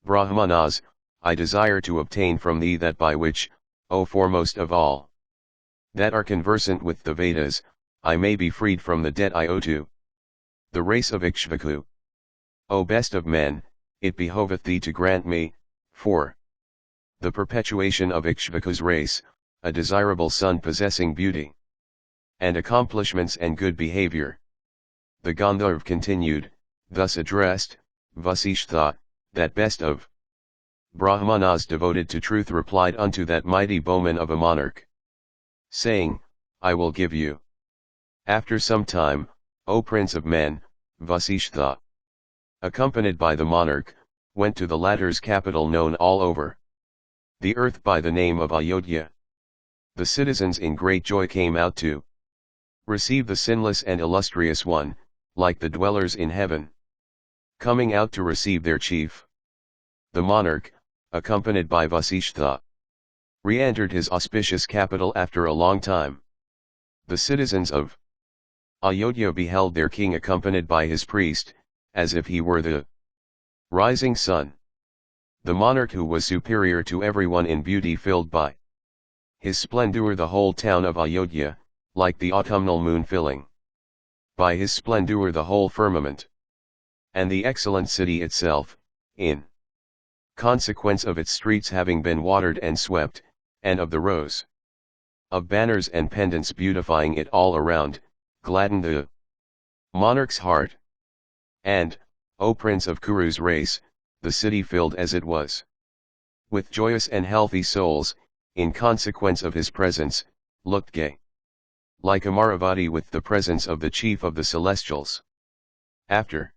S1: Brahmanas, I desire to obtain from thee that by which, O foremost of all that are conversant with the Vedas, I may be freed from the debt I owe to the race of Ikshvaku. O best of men, it behoveth thee to grant me, for the perpetuation of Ikshvaku's race, a desirable son possessing beauty and accomplishments and good behavior. The Gandharv continued, thus addressed, Vasishtha, that best of Brahmanas devoted to truth replied unto that mighty bowman of a monarch, saying, I will give you. After some time, O prince of men, Vasishtha, accompanied by the monarch, went to the latter's capital known all over the earth by the name of Ayodhya. The citizens in great joy came out to receive the sinless and illustrious one, like the dwellers in heaven coming out to receive their chief. The monarch, accompanied by Vasishtha, re-entered his auspicious capital after a long time. The citizens of Ayodhya beheld their king accompanied by his priest, as if he were the rising sun. The monarch, who was superior to everyone in beauty, filled by his splendor the whole town of Ayodhya, like the autumnal moon filling by his splendor the whole firmament. And the excellent city itself, in consequence of its streets having been watered and swept, and of the rows of banners and pendants beautifying it all around, gladdened the monarch's heart. And, O prince of Kuru's race, the city filled as it was with joyous and healthy souls, in consequence of his presence, looked gay like Amaravati with the presence of the chief of the celestials. After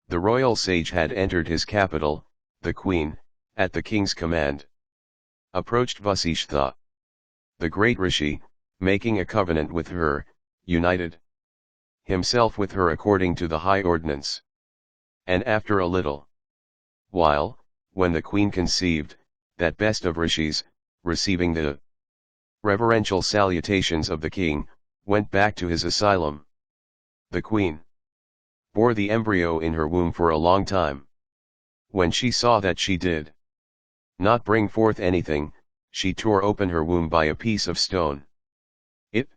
S1: the royal sage had entered his capital, the queen, at the king's command, approached Vasishtha. The great rishi, making a covenant with her, united himself with her according to the high ordinance. And after a little while, when the queen conceived, that best of rishis, receiving the reverential salutations of the king, went back to his asylum. The queen bore the embryo in her womb for a long time. When she saw that she did not bring forth anything, she tore open her womb by a piece of stone. It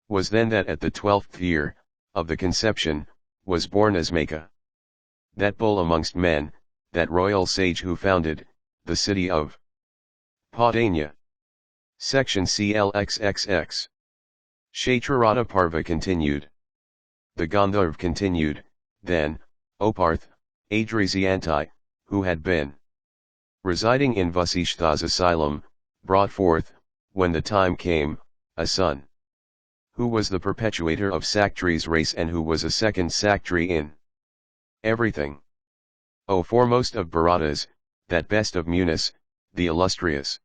S1: was then that at the 12th year of the conception was born Asmaka, that bull amongst men, that royal sage who founded the city of Paudania. Section CLXXX. Kshetrarata Parva continued. The Gandharv continued, then, O Parth, Adrisianti, who had been residing in Vasishtha's asylum, brought forth, when the time came, a son, who was the perpetuator of Saktri's race and who was a second Saktri in everything. O foremost of Bharatas, that best of Munis, the illustrious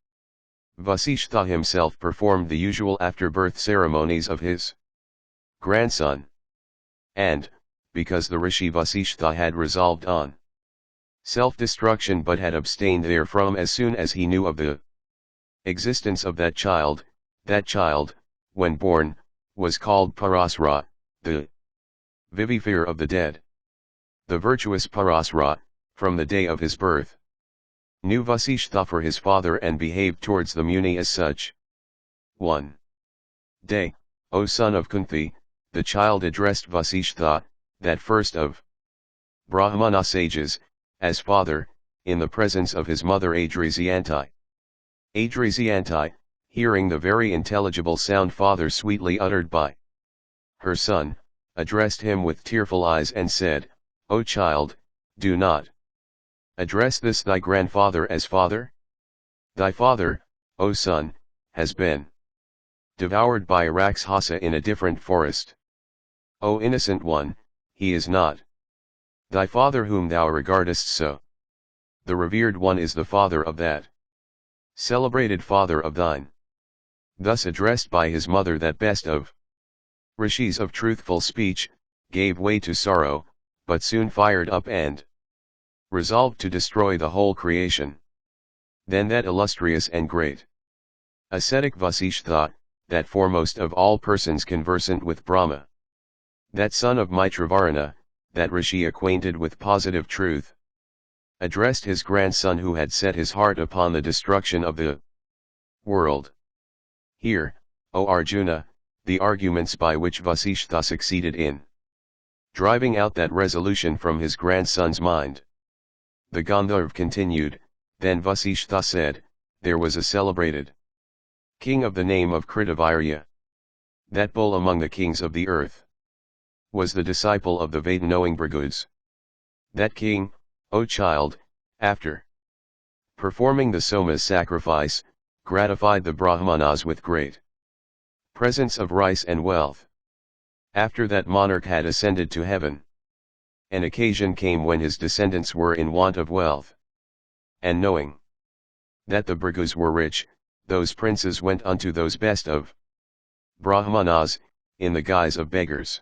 S1: Vasishtha himself performed the usual after-birth ceremonies of his grandson. And, because the rishi Vasishtha had resolved on self-destruction but had abstained therefrom as soon as he knew of the Existence of that child, when born, was called Parasra, the vivifier of the dead. The virtuous Parasra, from the day of his birth, knew Vasishtha for his father and behaved towards the Muni as such. One day, O son of Kunti, the child addressed Vasishtha, that first of Brahmana sages, as father, in the presence of his mother Adrasyanti. Adrasyanti, hearing the very intelligible sound father sweetly uttered by her son, addressed him with tearful eyes and said, O child, do not address this thy grandfather as father. Thy father, O son, has been devoured by a Rakshasa in a different forest. O innocent one, he is not thy father whom thou regardest so. The revered one is the father of that celebrated father of thine. Thus addressed by his mother, that best of rishis of truthful speech, gave way to sorrow, but soon fired up and resolved to destroy the whole creation. Then that illustrious and great ascetic Vasishtha, that foremost of all persons conversant with Brahma, that son of Mitravarana, that rishi acquainted with positive truth, addressed his grandson who had set his heart upon the destruction of the world. Hear, O Arjuna, the arguments by which Vasishtha succeeded in driving out that resolution from his grandson's mind. The Gandharv continued, then Vasishtha said, there was a celebrated king of the name of Kritavirya. That bull among the kings of the earth was the disciple of the Veda-knowing Bhrigus. That king, O child, after performing the Soma's sacrifice, gratified the Brahmanas with great presents of rice and wealth. After that monarch had ascended to heaven, an occasion came when his descendants were in want of wealth. And knowing that the Bhrigus were rich, those princes went unto those best of Brahmanas, in the guise of beggars.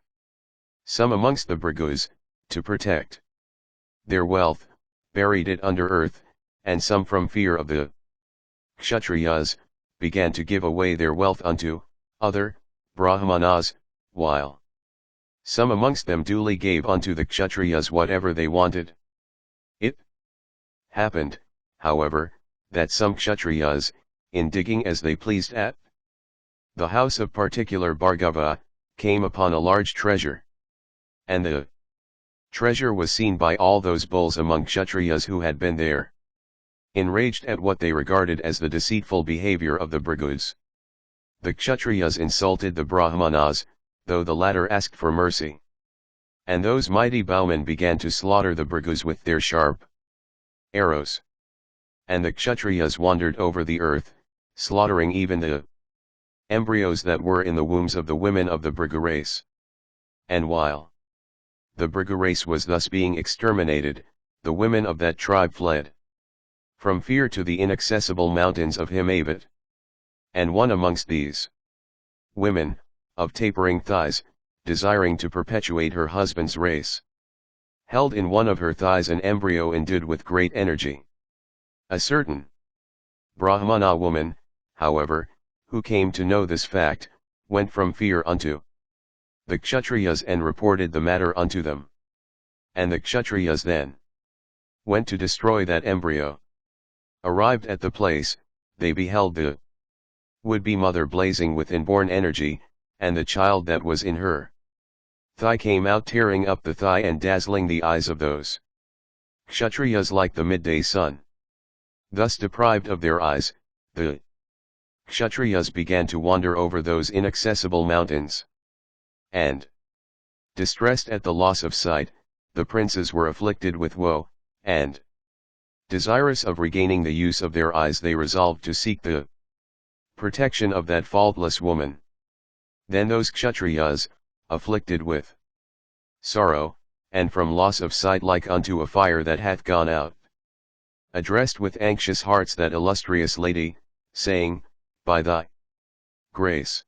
S1: Some amongst the Bhrigus, to protect their wealth, buried it under earth, and some from fear of the Kshatriyas, began to give away their wealth unto other Brahmanas, while some amongst them duly gave unto the Kshatriyas whatever they wanted. It happened, however, that some Kshatriyas, in digging as they pleased at the house of particular Bhargava, came upon a large treasure. And the treasure was seen by all those bulls among Kshatriyas who had been there. Enraged at what they regarded as the deceitful behavior of the Bhrigus, the Kshatriyas insulted the Brahmanas, though the latter asked for mercy. And those mighty bowmen began to slaughter the Bhrigus with their sharp arrows. And the Kshatriyas wandered over the earth, slaughtering even the embryos that were in the wombs of the women of the Bhrigu race. And while the Bhrigu race was thus being exterminated, the women of that tribe fled from fear to the inaccessible mountains of Himavat. And one amongst these women, of tapering thighs, desiring to perpetuate her husband's race, held in one of her thighs an embryo endued with great energy. A certain Brahmana woman, however, who came to know this fact, went from fear unto the Kshatriyas and reported the matter unto them. And the Kshatriyas then went to destroy that embryo. Arrived at the place, they beheld the would-be mother blazing with inborn energy, and the child that was in her thigh came out tearing up the thigh and dazzling the eyes of those Kshatriyas like the midday sun. Thus deprived of their eyes, the Kshatriyas began to wander over those inaccessible mountains. And, distressed at the loss of sight, the princes were afflicted with woe, and, desirous of regaining the use of their eyes, they resolved to seek the protection of that faultless woman. Then those Kshatriyas, afflicted with sorrow, and from loss of sight like unto a fire that hath gone out, addressed with anxious hearts that illustrious lady, saying, by thy grace,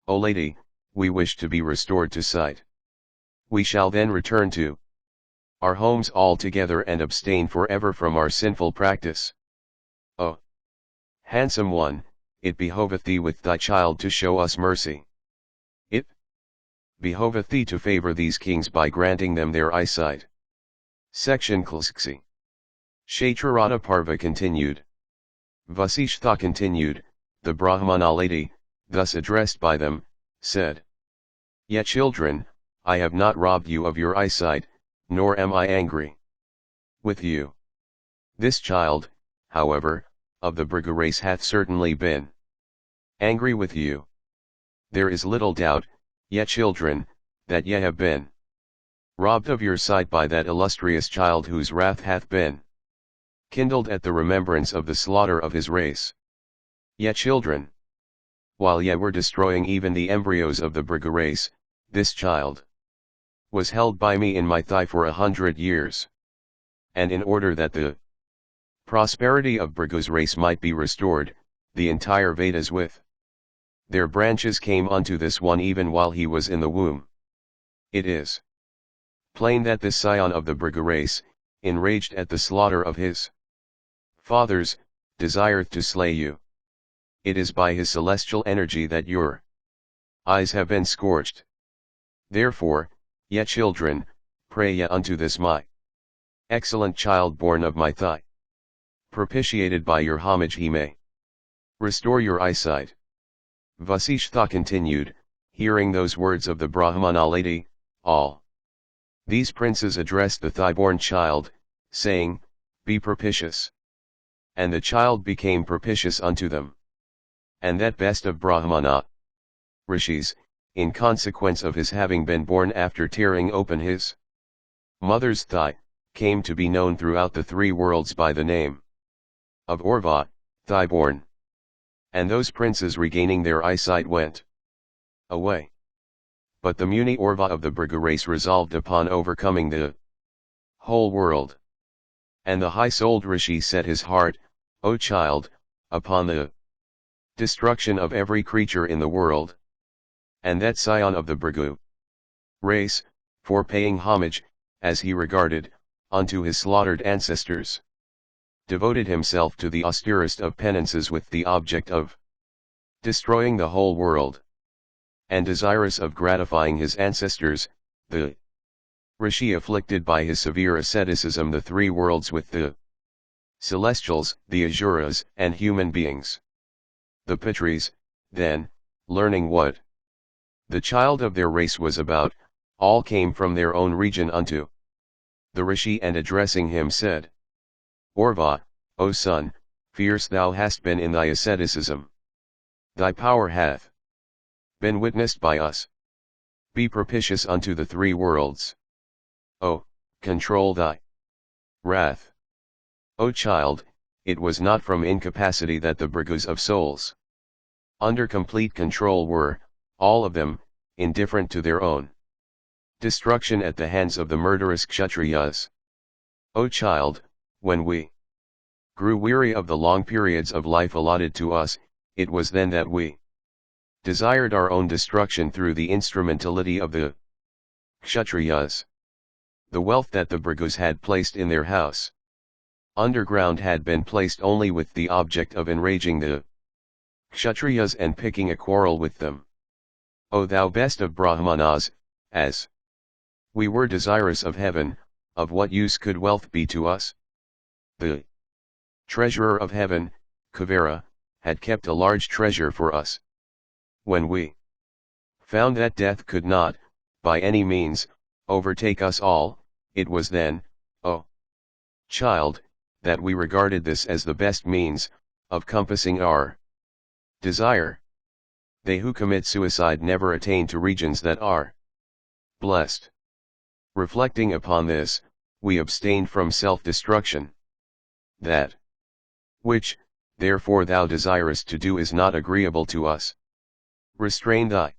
S1: O lady, we wish to be restored to sight. We shall then return to our homes altogether and abstain forever from our sinful practice. O Handsome one, it behoveth thee with thy child to show us mercy. It behoveth thee to favor these kings by granting them their eyesight. Section Klsksi. Kshetrarata Parva continued. Vasishtha continued, the Brahmana lady, thus addressed by them, said, Ye children, I have not robbed you of your eyesight, nor am I angry with you. This child, however, of the Bhrigu race hath certainly been angry with you. There is little doubt, ye children, that ye have been robbed of your sight by that illustrious child whose wrath hath been kindled at the remembrance of the slaughter of his race. Ye children, while ye were destroying even the embryos of the Bhrigu race, this child was held by me in my thigh for 100 years. And in order that the prosperity of Bhrigu's race might be restored, the entire Vedas with their branches came unto this one even while he was in the womb. It is plain that this scion of the Bhrigu race, enraged at the slaughter of his fathers, desireth to slay you. It is by his celestial energy that your eyes have been scorched. Therefore, ye children, pray ye unto this my excellent child born of my thigh. Propitiated by your homage he may restore your eyesight. Vasishtha continued, hearing those words of the Brahmana lady, all these princes addressed the thigh-born child, saying, Be propitious. And the child became propitious unto them. And that best of Brahmana rishis, in consequence of his having been born after tearing open his mother's thigh, came to be known throughout the 3 worlds by the name of Orva, thigh-born. And those princes regaining their eyesight went away. But the Muni Orva of the Bhrigu race resolved upon overcoming the whole world. And the high-souled Rishi set his heart, O child, upon the destruction of every creature in the world. And that scion of the Bhrigu race, for paying homage, as he regarded, unto his slaughtered ancestors, devoted himself to the austerest of penances with the object of destroying the whole world. And desirous of gratifying his ancestors, the Rishi afflicted by his severe asceticism the 3 worlds with the celestials, the Asuras, and human beings. The Pitris, then, learning what the child of their race was about, all came from their own region unto the Rishi and addressing him said, Orva, O son, fierce thou hast been in thy asceticism. Thy power hath been witnessed by us. Be propitious unto the 3 worlds. O, control thy wrath. O child, it was not from incapacity that the Bhrigus of souls under complete control were, all of them, indifferent to their own destruction at the hands of the murderous Kshatriyas. O child, when we grew weary of the long periods of life allotted to us, it was then that we desired our own destruction through the instrumentality of the Kshatriyas. The wealth that the Bhrigus had placed in their house underground had been placed only with the object of enraging the Kshatriyas and picking a quarrel with them. O thou best of Brahmanas, as we were desirous of heaven, of what use could wealth be to us? The treasurer of heaven, Kuvera, had kept a large treasure for us. When we found that death could not, by any means, overtake us all, it was then, O child, that we regarded this as the best means of compassing our desire. They who commit suicide never attain to regions that are blessed. Reflecting upon this, we abstained from self-destruction. That which, therefore thou desirest to do is not agreeable to us. Restrain thy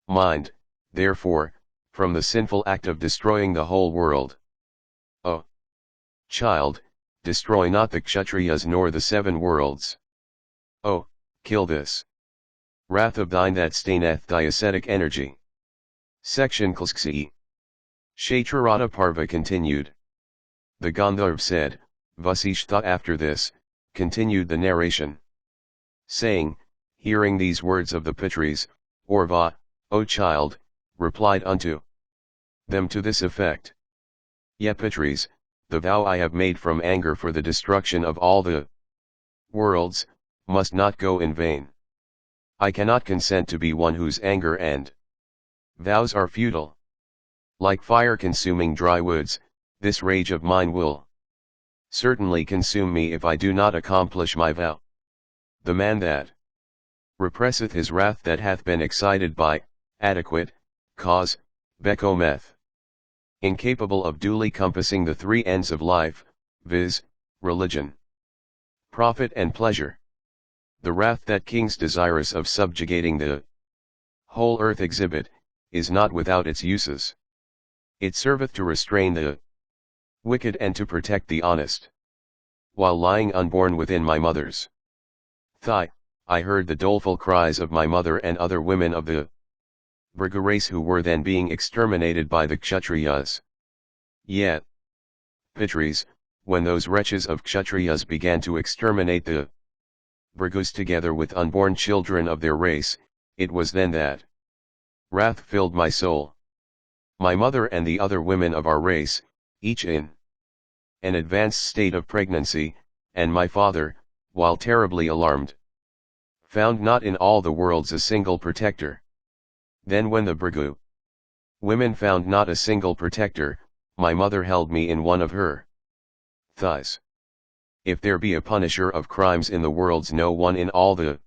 S1: mind, therefore, from the sinful act of destroying the whole world. O child, destroy not the Kshatriyas nor the 7 worlds. O, kill this wrath of thine that staineth thy ascetic energy. Section Klsksi. Kshetrarata Parva continued. The Gandharv said, Vasishtha after this, continued the narration. saying, hearing these words of the Pitris, Orva, O child, replied unto them to this effect. Ye Pitris, the vow I have made from anger for the destruction of all the worlds, must not go in vain. I cannot consent to be one whose anger and vows are futile. Like fire consuming dry woods, this rage of mine will certainly consume me if I do not accomplish my vow. The man that represseth his wrath that hath been excited by adequate cause, bekometh, incapable of duly compassing the three ends of life, viz., religion, profit and pleasure. The wrath that kings desirous of subjugating the whole earth exhibit, is not without its uses. It serveth to restrain the wicked and to protect the honest. While lying unborn within my mother's thigh, I heard the doleful cries of my mother and other women of the Bhrigu race who were then being exterminated by the Kshatriyas. Yet, Pitris, when those wretches of Kshatriyas began to exterminate the Bhrigus together with unborn children of their race, it was then that wrath filled my soul. My mother and the other women of our race, each in an advanced state of pregnancy, and my father, while terribly alarmed, found not in all the worlds a single protector. Then when the Bhrigu women found not a single protector, my mother held me in one of her thighs. If there be a punisher of crimes in the worlds, no one in all the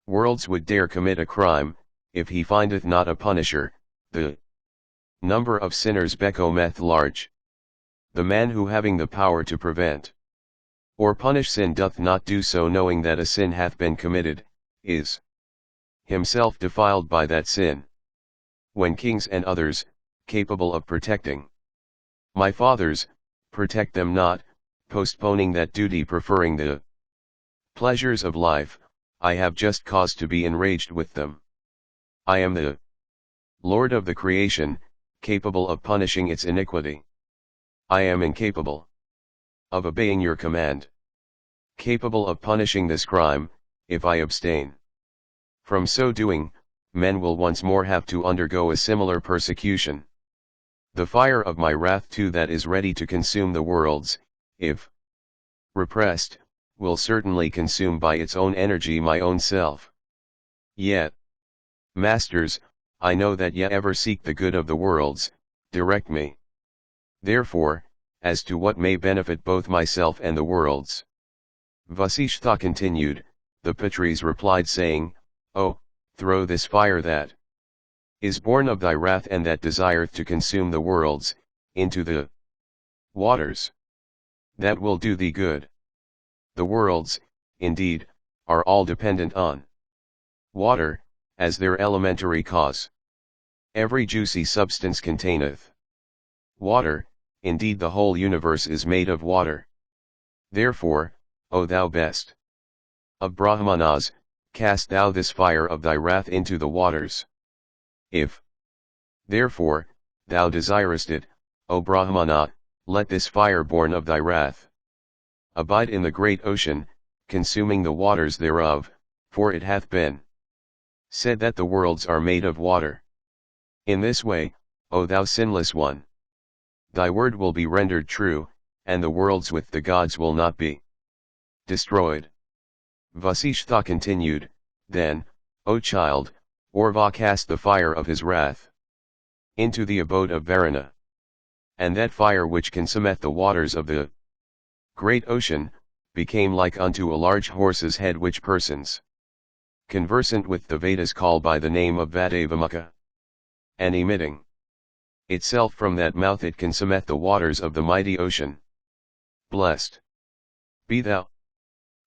S1: worlds would dare commit a crime, if he findeth not a punisher. The number of sinners becometh large. The man who having the power to prevent or punish sin doth not do so, knowing that a sin hath been committed, is himself defiled by that sin. When kings and others, capable of protecting my fathers, protect them not, postponing that duty, preferring the pleasures of life, I have just cause to be enraged with them. I am the Lord of the creation, capable of punishing its iniquity. I am incapable of obeying your command, capable of punishing this crime, if I abstain from so doing, men will once more have to undergo a similar persecution. The fire of my wrath too, that is ready to consume the worlds, if repressed, will certainly consume by its own energy my own self. Yet, masters, I know that ye ever seek the good of the worlds, direct me therefore, as to what may benefit both myself and the worlds. Vasishtha continued, the Pitris replied saying, O, throw this fire that is born of thy wrath and that desireth to consume the worlds, into the waters. That will do thee good. The worlds, indeed, are all dependent on water, as their elementary cause. Every juicy substance containeth water, indeed the whole universe is made of water. Therefore, O thou best of Brahmanas, cast thou this fire of thy wrath into the waters. If, therefore, thou desirest it, O Brahmana, let this fire born of thy wrath abide in the great ocean, consuming the waters thereof, for it hath been said that the worlds are made of water. In this way, O thou sinless one, thy word will be rendered true, and the worlds with the gods will not be destroyed. Vasishtha continued, then, O child, Orva cast the fire of his wrath into the abode of Varuna. And that fire which consumeth the waters of the great ocean, became like unto a large horse's head, which persons conversant with the Vedas call by the name of Vadavamukha. And emitting itself from that mouth, it consumeth the waters of the mighty ocean. Blessed be thou.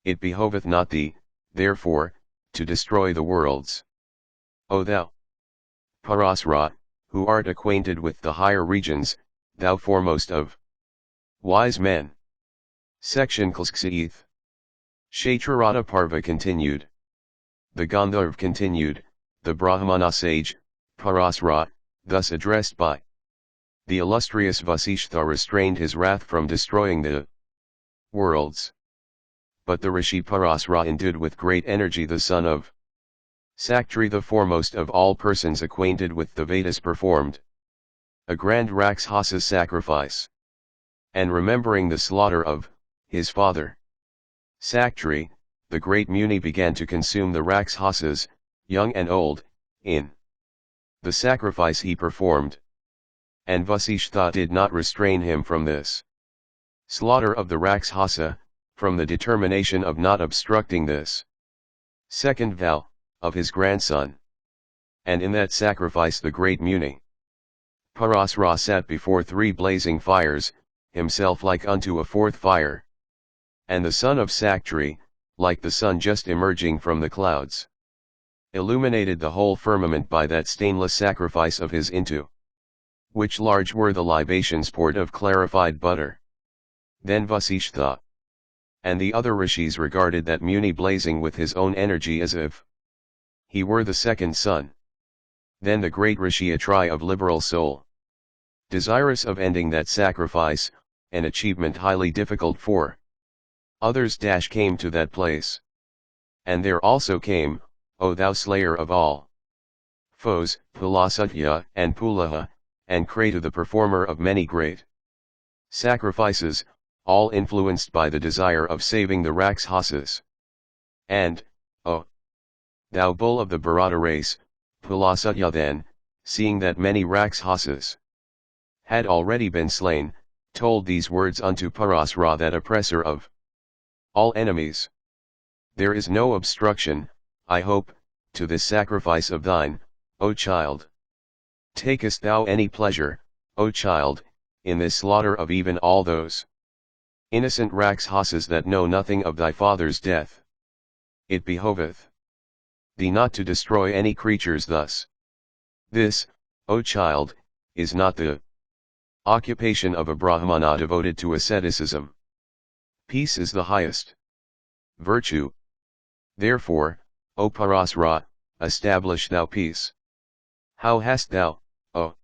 S1: It behoveth not thee, therefore, to destroy the worlds. O thou Parasra, who art acquainted with the higher regions, thou foremost of wise men. Section Klskseeth. Kshetrarata Parva continued. The Gandharv continued, the Brahmana sage, Parasra, thus addressed by the illustrious Vasishtha, restrained his wrath from destroying the worlds. but the Rishi Parasra endued with great energy the son of Saktri, the foremost of all persons acquainted with the Vedas, performed a grand Rakshasa sacrifice. And remembering the slaughter of his father Saktri, the great Muni began to consume the Rakshasas, young and old, in the sacrifice he performed. And Vasishtha did not restrain him from this slaughter of the Rakshasa, from the determination of not obstructing this second vow of his grandson. And in that sacrifice the great Muni Parasra sat before 3 blazing fires, himself like unto a 4th fire. And the son of Saktri, like the sun just emerging from the clouds, illuminated the whole firmament by that stainless sacrifice of his, into which large were the libations poured of clarified butter. Then Vasishtha and the other rishis regarded that Muni blazing with his own energy as if he were the second sun. Then the great Rishi Atri of liberal soul, desirous of ending that sacrifice, an achievement highly difficult for others, came to that place. And there also came, O thou slayer of all foes, Pulasatya and Pulaha, and Kratu, the performer of many great sacrifices, all influenced by the desire of saving the Rakshasas. And, O thou bull of the Bharata race, Pulasatya then, seeing that many Rakshasas had already been slain, told these words unto Parasra, that oppressor of all enemies: there is no obstruction, I hope, to this sacrifice of thine, O child. Takest thou any pleasure, O child, in this slaughter of even all those innocent Rakshasas that know nothing of thy father's death? It behoveth thee not to destroy any creatures thus. This, O child, is not the occupation of a Brahmana devoted to asceticism. Peace is the highest virtue. Therefore, O Parasra, establish thou peace. How hast thou, O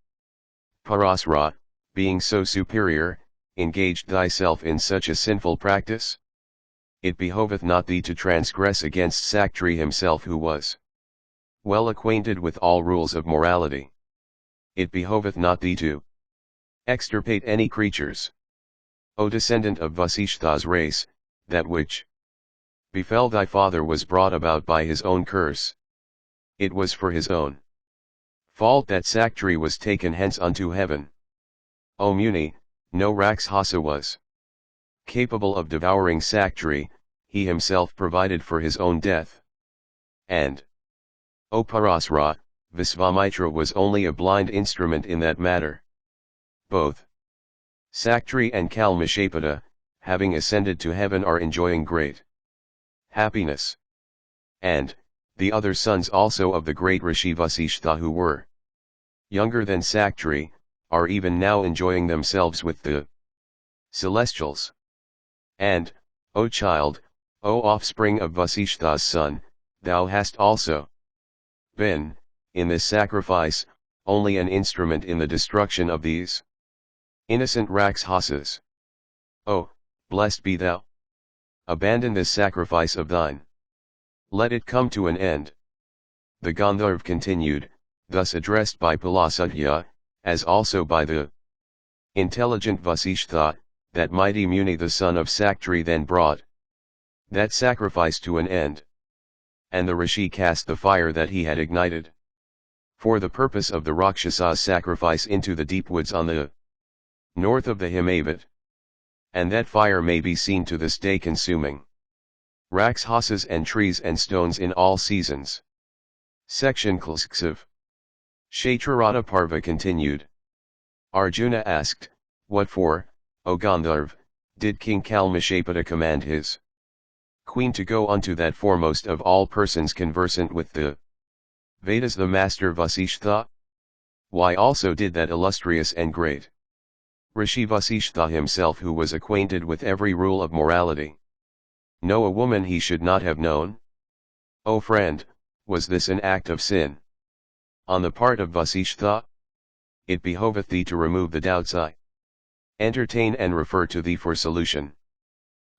S1: Parasra, being so superior, engaged thyself in such a sinful practice? It behoveth not thee to transgress against Saktri himself, who was well acquainted with all rules of morality. It behoveth not thee to extirpate any creatures. O descendant of Vasishtha's race, that which befell thy father was brought about by his own curse. It was for his own fault that Saktri was taken hence unto heaven. O Muni, no Rakshasa was capable of devouring Saktri, he himself provided for his own death. And, O Parasra, Visvamitra was only a blind instrument in that matter. Both Saktri and Kalmashapada, having ascended to heaven, are enjoying great happiness. And, the other sons also of the great Rishi Vasishtha, who were younger than Saktri, are even now enjoying themselves with the celestials. And, O child, O offspring of Vasishtha's son, thou hast also been, in this sacrifice, only an instrument in the destruction of these innocent Rakshasas. O, blessed be thou! Abandon this sacrifice of thine. Let it come to an end. The Gandharv continued, thus addressed by Pulasatya, as also by the intelligent Vasishtha, that mighty Muni the son of Saktri then brought that sacrifice to an end. And the Rishi cast the fire that he had ignited for the purpose of the Rakshasa's sacrifice into the deep woods on the north of the Himavat. And that fire may be seen to this day consuming Rakshasas and trees and stones in all seasons. Section Klsiv. Kshetrarata Parva continued. Arjuna asked, what for, O Gandharv, did King Kalmashapada command his queen to go unto that foremost of all persons conversant with the Vedas, the master Vasishtha? Why also did that illustrious and great Rishi Vasishtha himself, who was acquainted with every rule of morality, know a woman he should not have known? O friend, was this an act of sin on the part of Vasishtha? It behoveth thee to remove the doubts I entertain and refer to thee for solution.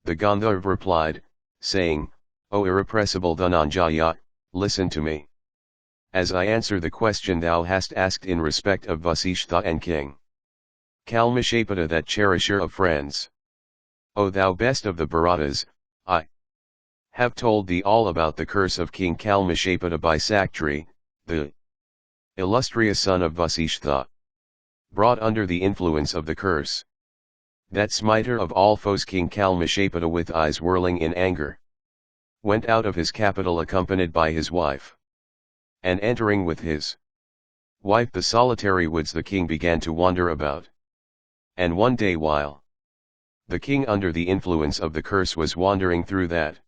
S1: The Gandharv replied, saying, O irrepressible Dhananjaya, listen to me. As I answer the question thou hast asked in respect of Vasishtha and King Kalmashapata, that cherisher of friends. O thou best of the Bharatas, I have told thee all about the curse of King Kalmashapata by Saktri, the illustrious son of Vasishtha, brought under the influence of the curse. That smiter of all foes, King Kalmashapata, with eyes whirling in anger, went out of his capital accompanied by his wife. And entering with his wife the solitary woods, the king began to wander about. And one day, while the king under the influence of the curse was wandering through that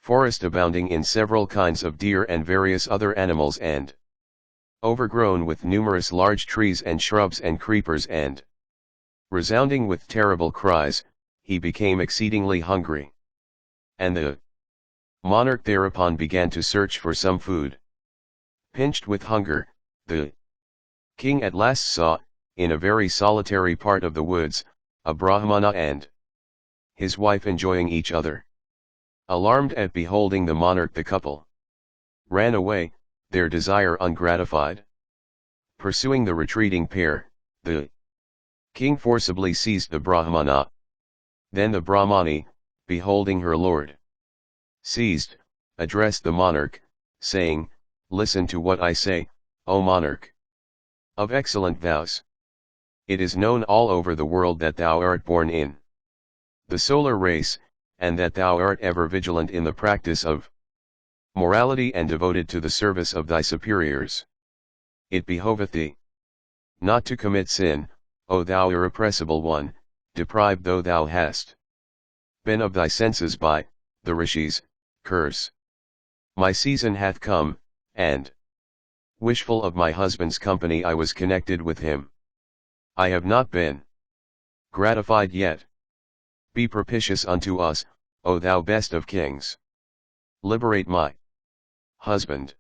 S1: forest abounding in several kinds of deer and various other animals, and overgrown with numerous large trees and shrubs and creepers, and resounding with terrible cries, he became exceedingly hungry. And the monarch thereupon began to search for some food. Pinched with hunger, the king at last saw, in a very solitary part of the woods, a Brahmana and his wife enjoying each other. Alarmed at beholding the monarch, the couple ran away, their desire ungratified. Pursuing the retreating pair, the king forcibly seized the Brahmana. Then the Brahmani, beholding her lord seized, addressed the monarch, saying, Listen to what I say, O monarch of excellent vows. It is known all over the world that thou art born in the solar race, and that thou art ever vigilant in the practice of morality and devoted to the service of thy superiors. It behoveth thee not to commit sin, O thou irrepressible one, deprived though thou hast been of thy senses by the rishis' curse. My season hath come, and wishful of my husband's company I was connected with him. I have not been gratified yet. Be propitious unto us, O thou best of kings. Liberate my husband.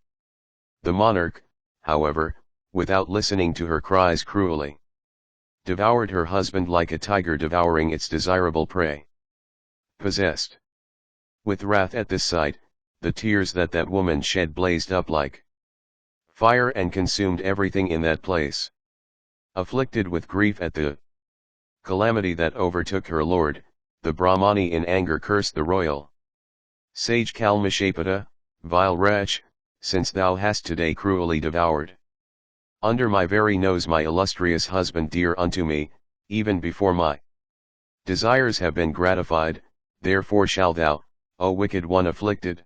S1: The monarch, however, without listening to her cries cruelly, devoured her husband like a tiger devouring its desirable prey. Possessed with wrath at this sight, the tears that woman shed blazed up like fire and consumed everything in that place. Afflicted with grief at the calamity that overtook her lord, the Brahmani in anger cursed the royal sage Kalmashapata, vile wretch, since thou hast today cruelly devoured under my very nose my illustrious husband dear unto me, even before my desires have been gratified, therefore shall thou, O wicked one afflicted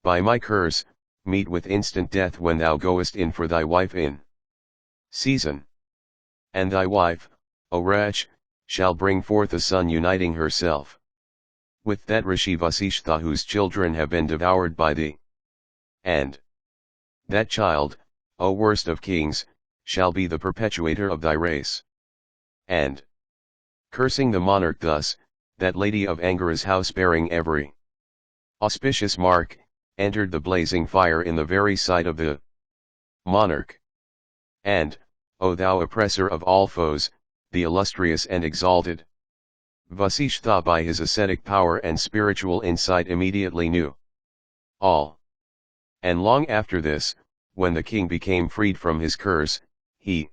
S1: by my curse, meet with instant death when thou goest in for thy wife in season. And thy wife, O wretch, shall bring forth a son uniting herself with that Rishi Vasishtha whose children have been devoured by thee. And that child, O worst of kings, shall be the perpetuator of thy race. And, cursing the monarch thus, that lady of Angara's house bearing every auspicious mark, entered the blazing fire in the very sight of the monarch. And, O thou oppressor of all foes, the illustrious and exalted Vasishtha by his ascetic power and spiritual insight immediately knew all. And long after this, when the king became freed from his curse, he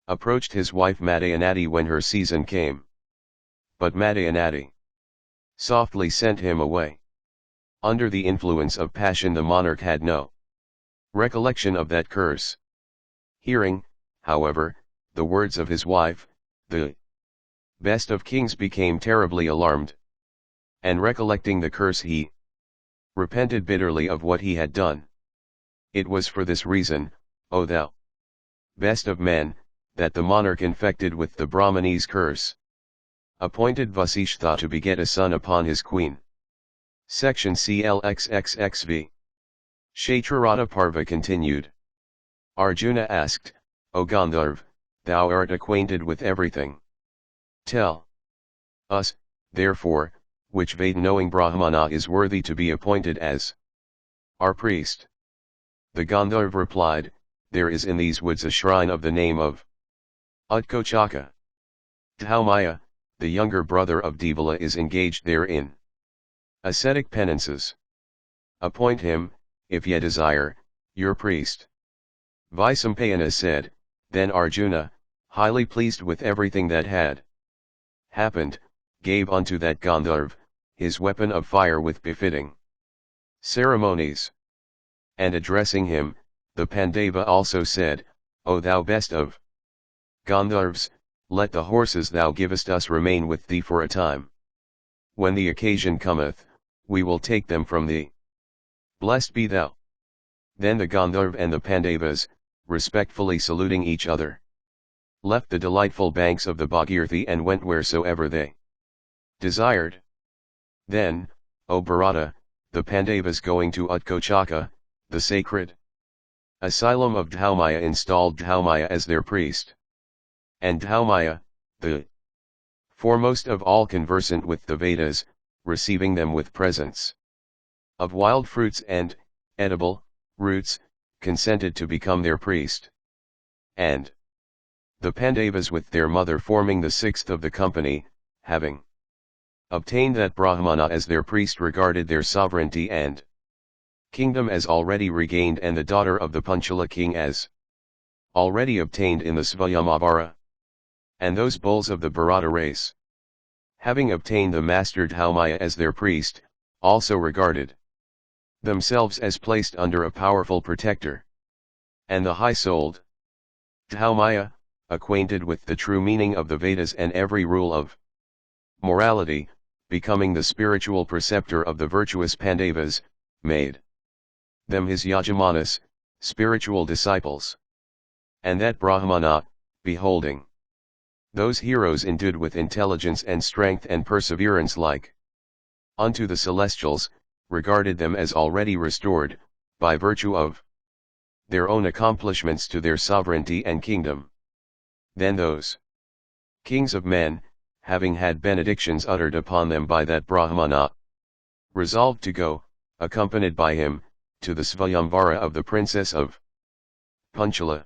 S1: approached his wife Madayanati when her season came. But Madayanati softly sent him away. Under the influence of passion the monarch had no recollection of that curse. Hearing, however, the words of his wife, the best of kings became terribly alarmed. And recollecting the curse he repented bitterly of what he had done. It was for this reason, O thou best of men, that the monarch infected with the Brahmani's curse appointed Vasishtha to beget a son upon his queen. Section CLXXXV. Kshetrarata Parva continued. Arjuna asked, O Gandharv, thou art acquainted with everything. Tell us, therefore, which Veda-knowing Brahmana is worthy to be appointed as our priest. The Gandharv replied, There is in these woods a shrine of the name of Utkochaka. Dhaumaya, the younger brother of Devala, is engaged therein. Ascetic penances. Appoint him, if ye desire, your priest. Vaisampayana said, then Arjuna, highly pleased with everything that had happened, gave unto that Gandharv, his weapon of fire with befitting ceremonies. And addressing him, the Pandava also said, O thou best of Gandharvs, let the horses thou givest us remain with thee for a time. When the occasion cometh, we will take them from thee. Blessed be thou. Then the Gandharv and the Pandavas, respectfully saluting each other, left the delightful banks of the Bhagirathi and went wheresoever they desired. Then, O Bharata, the Pandavas going to Utkochaka, the sacred asylum of Dhaumaya, installed Dhaumaya as their priest. And Dhaumaya, the foremost of all conversant with the Vedas, receiving them with presents of wild fruits and edible roots, consented to become their priest. And the Pandavas with their mother forming the sixth of the company, having obtained that Brahmana as their priest, regarded their sovereignty and kingdom as already regained, and the daughter of the Panchala king as already obtained in the Svayamvara. And those bulls of the Bharata race, having obtained the master Dhaumaya as their priest, also regarded themselves as placed under a powerful protector. And the high-souled Dhaumaya, acquainted with the true meaning of the Vedas and every rule of morality, becoming the spiritual preceptor of the virtuous Pandavas, made them his Yajamanas, spiritual disciples. And that Brahmana, beholding those heroes endued with intelligence and strength and perseverance like unto the celestials, regarded them as already restored, by virtue of their own accomplishments, to their sovereignty and kingdom. Then those kings of men, having had benedictions uttered upon them by that Brahmana, resolved to go, accompanied by him, to the Svayamvara of the princess of Panchala.